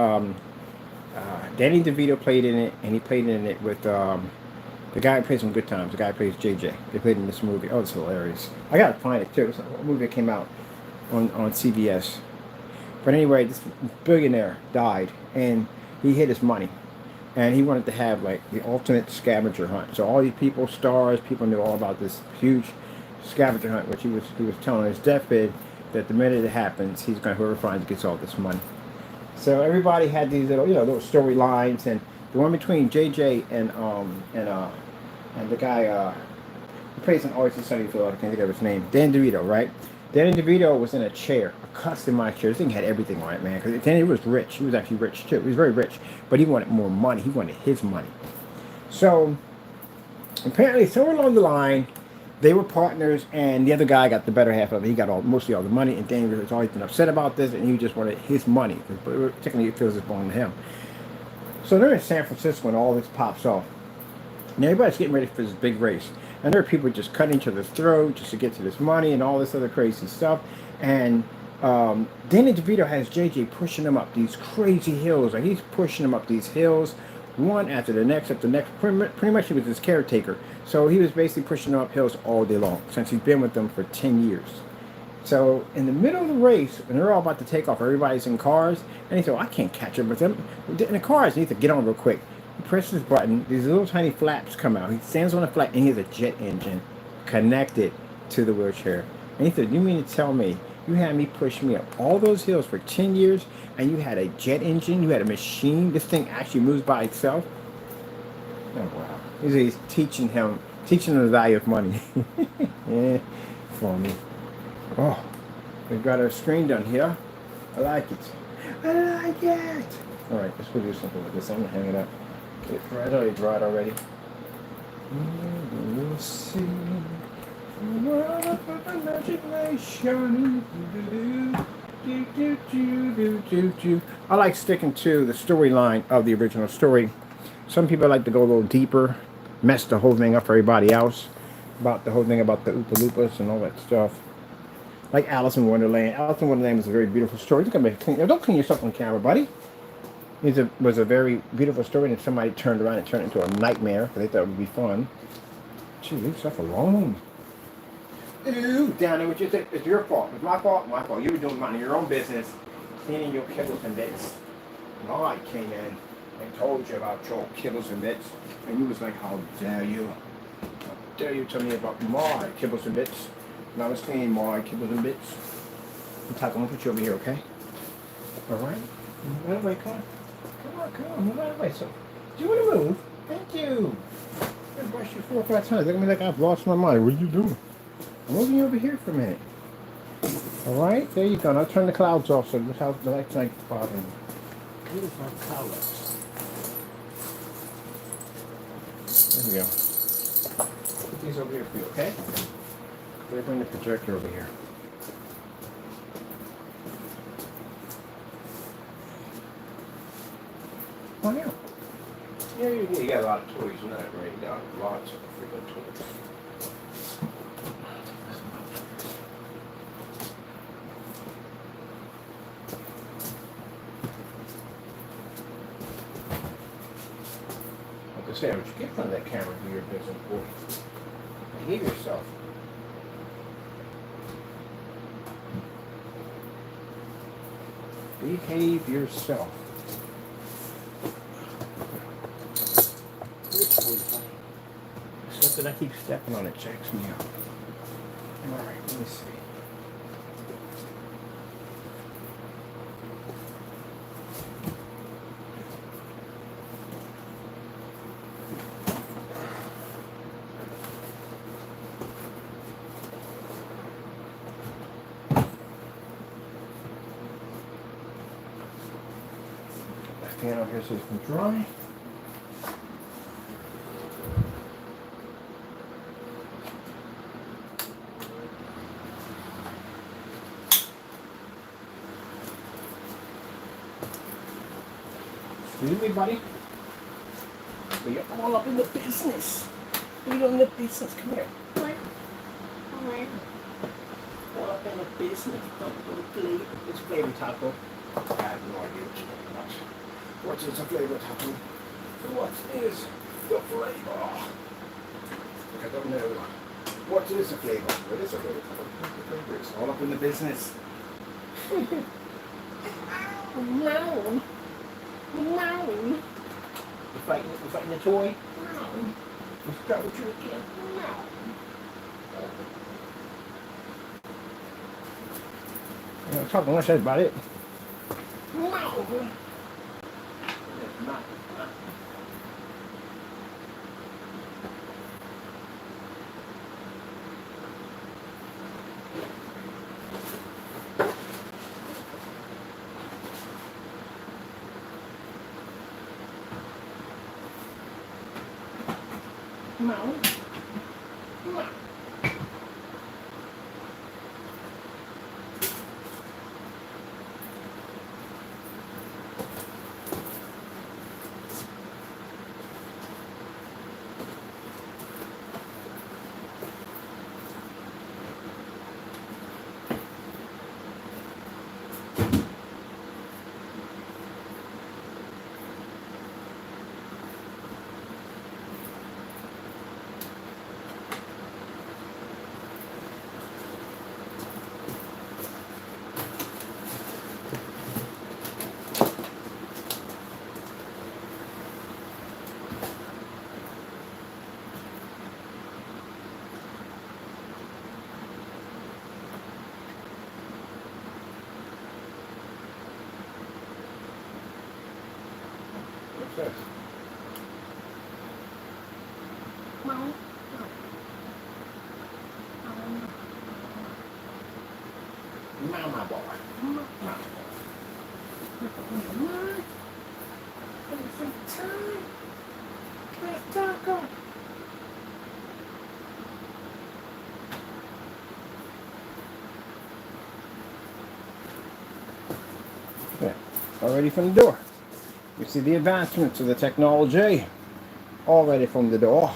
S1: Danny DeVito played in it, and he played in it with the guy who plays some Good Times. The guy who plays JJ. They played in this movie. Oh, it's hilarious. I gotta find it too. It's a movie that came out on CBS. But anyway, this billionaire died, and he hid his money, and he wanted to have like the ultimate scavenger hunt. So all these people, stars, people knew all about this huge scavenger hunt, which he was telling his deathbed that the minute it happens, he's going, whoever finds gets all this money. So everybody had these little, little storylines, and the one between JJ and the guy who plays in Always Sunny in Philadelphia, I can't think of his name, Dan DeVito, right? Danny DeVito was in a chair, a customized chair. This thing had everything on it, man. Because Danny was rich. He was actually rich too. He was very rich, but he wanted more money. He wanted his money. So apparently, somewhere along the line, they were partners, and the other guy got the better half of it. He got mostly all the money, and Danny was always been upset about this, and he just wanted his money. But technically, it feels it belonged to him. So they're in San Francisco, and all this pops off. And everybody's getting ready for this big race. And there are people just cutting each other's throat just to get to this money and all this other crazy stuff. And Danny DeVito has JJ pushing him up these crazy hills. Like, he's pushing him up these hills, one after the next, after the next. Pretty much he was his caretaker. So he was basically pushing him up hills all day long, since he's been with them for 10 years. So in the middle of the race, when they're all about to take off, everybody's in cars, and he said, I can't catch up with them. In the cars, he needs to get on real quick. He presses his button, these little tiny flaps come out. He stands on a flap, and he has a jet engine connected to the wheelchair. And he said, you mean to tell me you had me push me up all those hills for 10 years, and you had a jet engine, you had a machine, this thing actually moves by itself? Oh, wow. He's teaching him the value of money. Yeah, for me. Oh, we've got our screen done here. I like it. I like it. All right, let's go do something with this. I'm going to hang it up. It's dried already. We'll see. World of imagination. I like sticking to the storyline of the original story. Some people like to go a little deeper, mess the whole thing up for everybody else, about the whole thing about the Oompa Loompas and all that stuff. Like Alice in Wonderland. Alice in Wonderland was a very beautiful story. Don't clean yourself on camera, buddy. It was a very beautiful story, and somebody turned around and turned it into a nightmare because they thought it would be fun. Gee, leave stuff alone. Ooh, down there, what you think? It's your fault. It's my fault. My fault. You were doing minding your own business, cleaning your kibbles and bits. And I came in and told you about your kibbles and bits, and you was like, how dare you? How dare you tell me about my kibbles and bits? And I was cleaning my kibbles and bits. I'm going to put you over here, okay? All right? Move out of the way, come on. Come on, move out of the way. So, do you want to move? Thank you. I brushed you 4 or 5 times. Look at me like I've lost my mind. What are you doing? I'm moving you over here for a minute. All right, there you go. Now turn the clouds off so the lights ain't bothering me. Beautiful colors. There we go. Put these over here for you, okay? I'm going to bring the projector over here. Oh, yeah. Yeah, you got a lot of toys in that right now. Lots of freaking toys. Like I said, what you get from that camera for your business, boy. Behave yourself. Behave yourself. Which way, buddy? Except that I keep stepping on it, checks me out. Alright, let me see. Stand over here so it's can dry. Excuse me, buddy. But you're all up in the business. You're in the business. Come here. Come here. Come here. All up in the business. Don't play. It's flavor taco. I have no idea what you're talking about. What is the flavor taco? What is the flavor? I don't know. What is the flavor? What is the flavor taco? It's all up in the business. Moan. Moan. You fighting a toy? Moan. You start with you again. Moan. I'm not talking much about it. Moan. No. No. What's this?
S2: Mom.
S1: Mama boy. Mama boy. Yeah, already from the door. You see the advancements of the technology already from the door.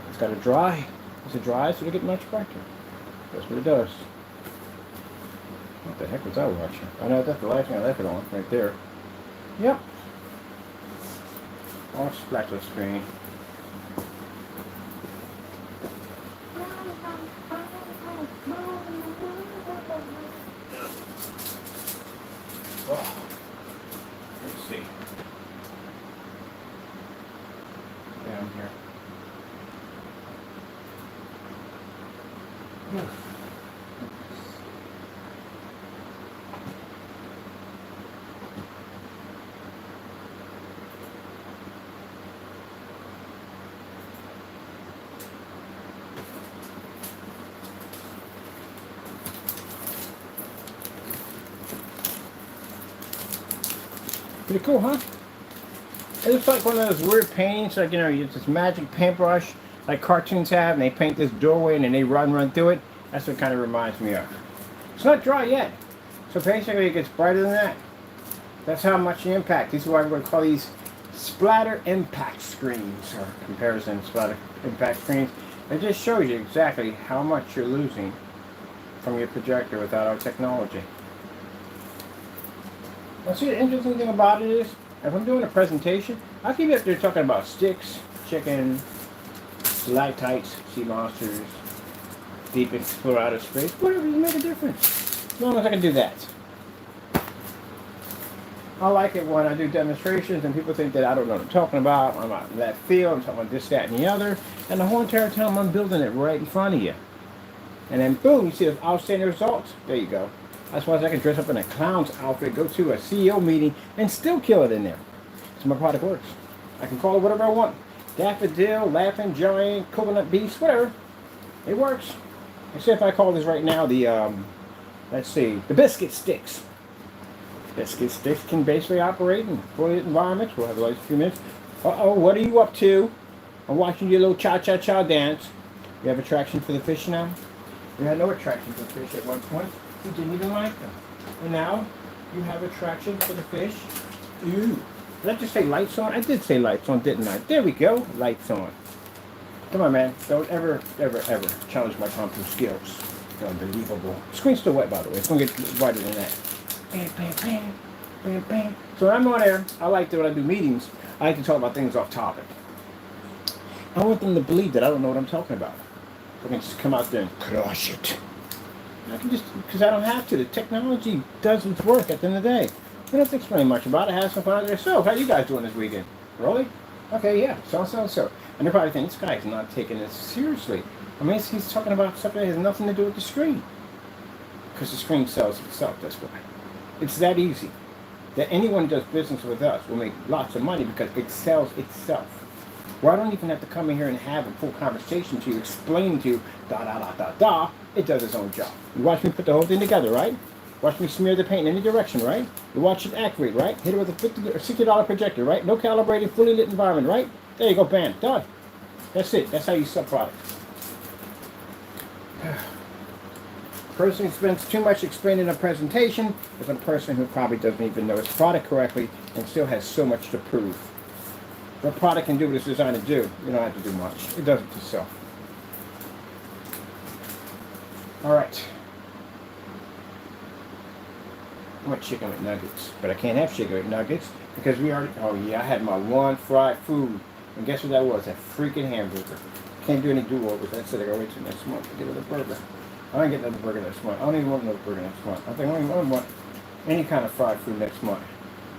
S1: It's got to dry. As it dries, it'll get much brighter. That's what it does. What the heck was I watching? I know that's the last thing I left it on, right there. Yep. On splatter screen. Oh. Let's see. Down here. Pretty cool, huh? It looks like one of those weird paintings, like, you know, you use this magic paintbrush, like cartoons have, and they paint this doorway and then they run through it. That's what it kind of reminds me of. It's not dry yet. So basically it gets brighter than that. That's how much the impact. These are what I'm going to call these splatter impact screens, or comparison splatter impact screens. It just shows you exactly how much you're losing from your projector without our technology. Now see, the interesting thing about it is, if I'm doing a presentation, I'll keep up there talking about sticks, chicken, stalactites, sea monsters, deep explore outer space, whatever, you make a difference. As long as I can do that. I like it when I do demonstrations and people think that I don't know what I'm talking about. I'm out in left field. I'm talking about this, that, and the other. And the whole entire time I'm building it right in front of you. And then boom, you see the outstanding results. There you go. That's why I can dress up in a clown's outfit, go to a CEO meeting, and still kill it in there. So my product works. I can call it whatever I want. Daffodil, Laughing Giant, Coconut Beast, whatever. It works. Except if I call this right now the, let's see, the biscuit sticks. Biscuit sticks can basically operate in fully lit environments. We'll have a few minutes. Uh-oh, what are you up to? I'm watching your little cha-cha-cha dance. You have attraction for the fish now? You had no attraction for the fish at one point. You didn't even like them. And now you have attraction for the fish. Ooh. Did I just say lights on? I did say lights on, didn't I? There we go. Lights on. Come on, man. Don't ever, ever, ever challenge my kung fu skills. They're unbelievable. Screen's still wet, by the way. It's going to get whiter than that. Bam, bam, bam. Bam, bam. So when I'm on there, I like to, when I do meetings, I like to talk about things off topic. I want them to believe that I don't know what I'm talking about. I can just come out there and crush it. I can just, because I don't have to. The technology does its work at the end of the day. You don't have to explain much about it. Have some fun out there. So, how you guys doing this weekend? Really? Okay, yeah. So. And they're probably thinking, this guy's not taking this seriously. I mean, he's talking about stuff that has nothing to do with the screen. Because the screen sells itself, that's why. It's that easy. That anyone who does business with us will make lots of money because it sells itself. Well, I don't even have to come in here and have a full conversation to you, explain to you, it does its own job. You watch me put the whole thing together, right? Watch me smear the paint in any direction, right? You watch it activate, right? Hit it with a $50 or $60 projector, right? No calibrated, fully lit environment, right? There you go, bam, done. That's it. That's how you sell products. Person who spends too much explaining a presentation is a person who probably doesn't even know his product correctly and still has so much to prove. The product can do what it's designed to do. You don't have to do much. It does it itself. All right. I want chicken with nuggets, but I can't have chicken with nuggets because we already. Oh yeah, I had my one fried food, and guess what that was? A freaking hamburger. Can't do any do-overs. That's it. I gotta wait till next month to get another burger. I don't get another burger next month. I don't even want another burger next month. I think I don't want any kind of fried food next month.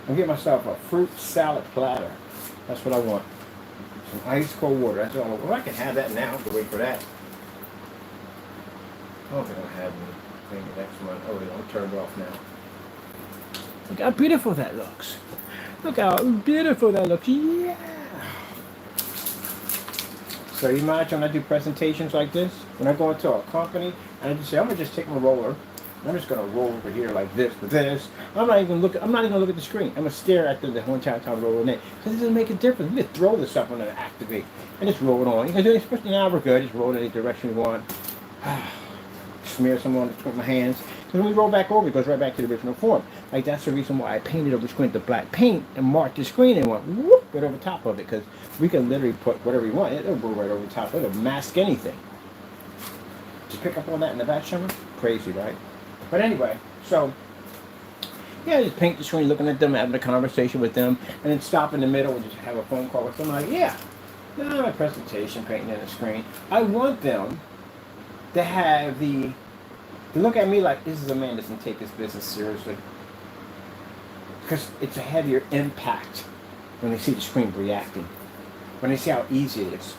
S1: I'll get myself a fruit salad platter. That's what I want. Some ice cold water. That's all I want. Well, I can have that now. I have to wait for that. I don't think I'll have anything next month. Oh, I'm turned off now. Look how beautiful that looks. Look how beautiful that looks. Yeah. So you imagine when I do presentations like this, when I go into a company and I just say, I'm gonna just take my roller, and I'm just gonna roll over here like this with this. I'm not even gonna look at the screen. I'm gonna stare at the whole entire time rolling it. Because it doesn't make a difference. You just throw this up on and activate and just roll it on. You can do it, especially now we're good, just roll it any direction you want. Smear some on with my hands. Because when we roll back over, it goes right back to the original form. Like that's the reason why I painted over the screen with the black paint and marked the screen and went whoop right over top of it. Because we can literally put whatever we want. It'll go right over the top. It'll mask anything. Did you pick up on that in the back, Shimmer? Crazy, right? But anyway, so yeah, just paint the screen, looking at them, having a conversation with them, and then stop in the middle and just have a phone call with them. Like, yeah, no, my presentation, painting in the screen. I want them to have to look at me like this is a man that doesn't take this business seriously. Because it's a heavier impact when they see the screen reacting. When they see how easy it is.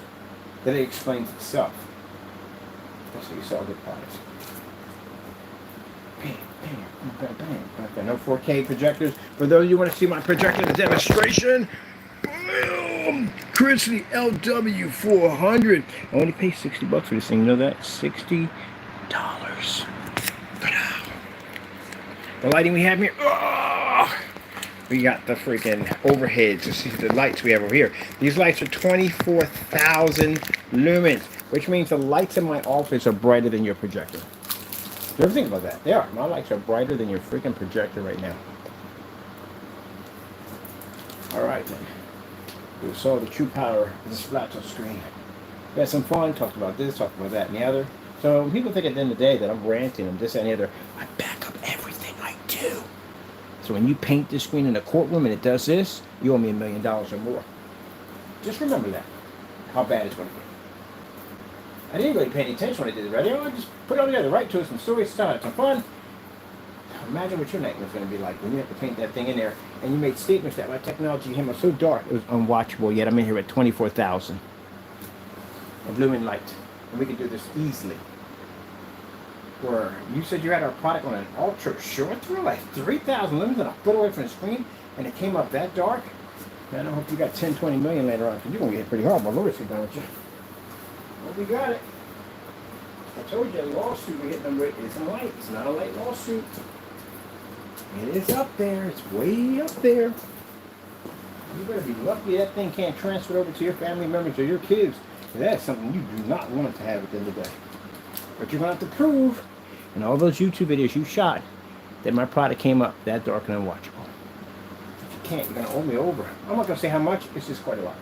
S1: That it explains itself. That's how you sell good products. Bam, bam, bam, bam. Okay, no 4K projectors. For those of you who want to see my projector demonstration, boom! Chrisley LW400. I only pay $60 for this thing. You know that? $60. The lighting we have here. Oh! We got the freaking overheads. You see the lights we have over here. These lights are 24,000 lumens, which means the lights in my office are brighter than your projector. You ever think about that? They are. My lights are brighter than your freaking projector right now. Alright then. We saw the true power of the splatter screen. We had some fun, talked about this, talked about that and the other. So when people think at the end of the day that I'm ranting and this and the other, I back up everything I do. So when you paint this screen in a courtroom and it does this, you owe me $1 million or more. Just remember that. How bad it's going to be. I didn't really pay any attention when I did it, right? I just put it all together, right? To some stories, started some fun. Imagine what your nightmare's going to be like when you have to paint that thing in there, and you made statements that my technology came out so dark it was unwatchable. Yet I'm in here at 24,000 of lumen light, and we can do this easily. Where you said you had our product on an ultra short through, like 3,000 lumens and a foot away from the screen, and it came up that dark. Man, I hope you got 10, 20 million later on, because you're going to get hit pretty hard. My Lord's done with you. Well, we got it. I told you a lawsuit we hit them with isn't light. It's not a light lawsuit. It is up there. It's way up there. You better be lucky that thing can't transfer over to your family members or your kids. That's something you do not want to have at the end of the day. But you're going to have to prove in all those YouTube videos you shot that my product came up that dark and unwatchable. If you can't, you're going to owe me over. I'm not going to say how much. It's just quite a lot.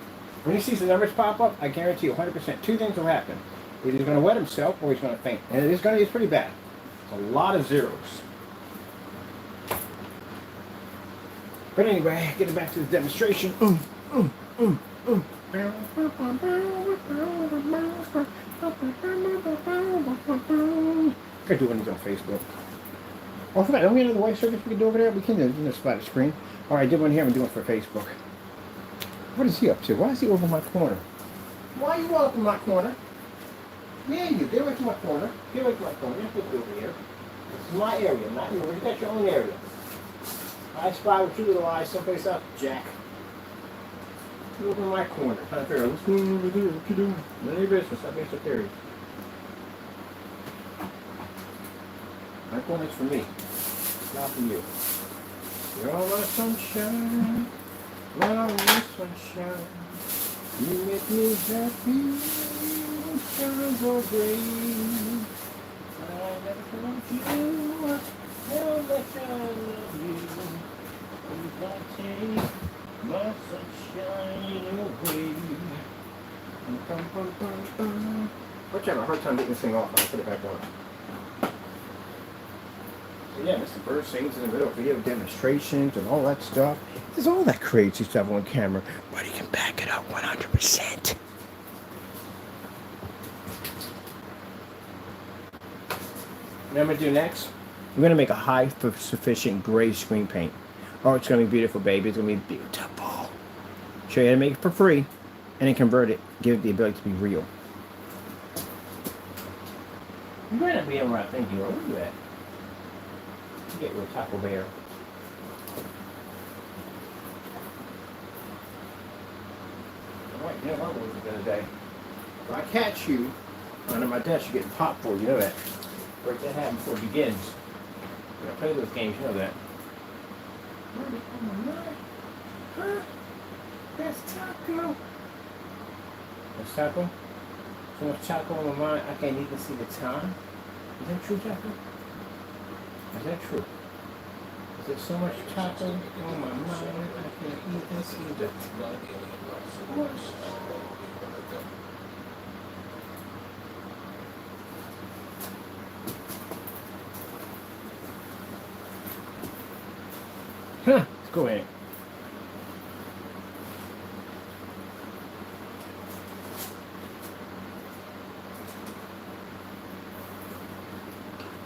S1: When he sees the numbers pop up, I guarantee you 100% two things will happen. Either he's going to wet himself or he's going to faint. And it's pretty bad. It's a lot of zeros. But anyway, getting back to the demonstration. Gotta do one of these on Facebook. Oh, I forgot, don't we have another white circuit we can do over there? We can do the splatter screen. Alright, I did one here, I'm doing it for Facebook. What is he up to? Why is he over my corner? Why are you all up in my corner? Yeah, you get away from my corner. Get away from my corner. You're supposed to be over here. This is my area, not yours. You got your own area. I spy with you little eyes someplace else, Jack. You're over in my corner. Trying to figure out what's going on over there. What you doing? None of your business. Stop being so curious. My corner's for me. It's not for you. You're all my sunshine. All my sunshine. You make me happy. Skies are gray. I never want you. How much I love you. You can't take my sunshine away. I'm having a hard time getting this thing off. I'll put it back on. So yeah, Mr. Bird sings in the middle of video demonstrations and all that stuff. There's all that crazy stuff on camera, but he can back it up 100%. What I'm going to do next, I'm going to make a high sufficient gray screen paint. Oh, it's going to be beautiful, baby. It's going to be beautiful. Show you how to make it for free, and then convert it, give it the ability to be real. You might not be able to think you are. Look at that. You get real Taco Bear. Alright, you know what I was the other day? If I catch you under my desk, you're getting popped for, you know that. Break that happen before it begins. When I play those games, you know that. Huh? That's Taco. That's Taco? So much Taco on my mind, I can't even see the time. Is that true, Taco? Is that true? Is there so much Taco on my mind, I can't even see the time? What? Huh, let's go in.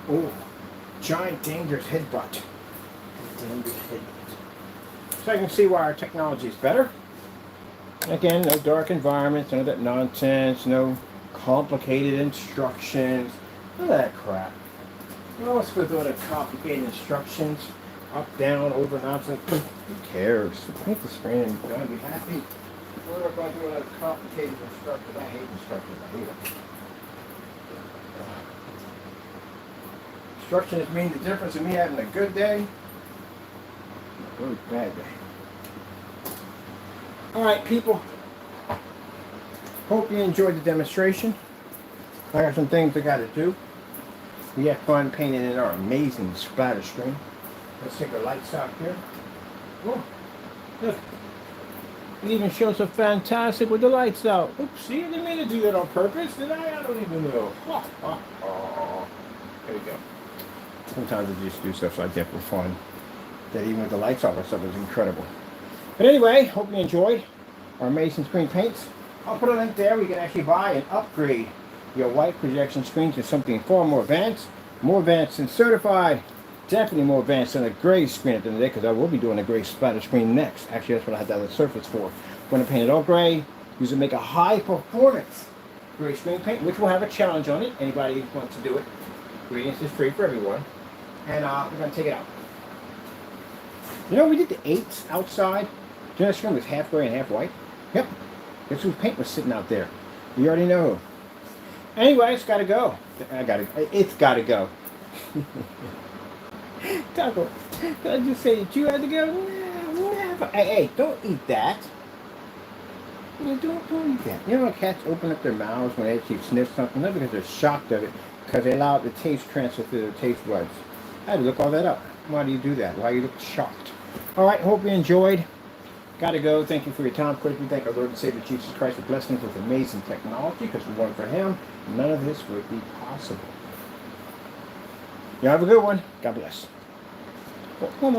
S1: Oh, giant dangerous headbutt. Dangerous headbutt. So I can see why our technology is better. Again, no dark environments, none of that nonsense, no complicated instructions, none of that crap. Well, let's go through the complicated instructions. Up, down, over, nonsense. Who cares? Paint the screen and you're going to be happy. We're not going to do a lot of complicated instructions. I hate instructions. I hate them. Instructions mean the difference in me having a good day and a really bad day. Alright, people. Hope you enjoyed the demonstration. I got some things I got to do. We had fun painting in our amazing splatter screen. Let's take our lights out here. Oh, look. It even shows up fantastic with the lights out. Oops, see, I didn't mean to do that on purpose, did I? I don't even know. There we go. Sometimes I just do stuff like that for fun. That even with the lights off, our stuff is incredible. But anyway, hope you enjoyed our amazing screen paints. I'll put a link there where you can actually buy and upgrade your white projection screen to something far more advanced and certified definitely more advanced than a gray screen at the end of the day, because I will be doing a gray splatter screen next. Actually, that's what I had the other surface for. When I paint it all gray, use it to make a high performance gray screen paint, which will have a challenge on it. Anybody who wants to do it, ingredients is free for everyone. And we're going to take it out. You know, we did the 8s outside. The other screen was half gray and half white. Yep. Guess whose paint was sitting out there? You already know. Anyway, it's got to go. It's got to go. Taco, did I just say that you had to go? Never. Hey, don't eat that. Don't eat that. You know when cats open up their mouths when they actually sniff something? Not because they're shocked of it, because they allow the taste transfer through their taste buds. I had to look all that up. Why do you do that? Why you look shocked? All right, hope you enjoyed. Got to go. Thank you for your time. Quickly thank our Lord and Savior Jesus Christ for blessing us with amazing technology, because if it weren't for Him, none of this would be possible. You have a good one. God bless. Well, come on.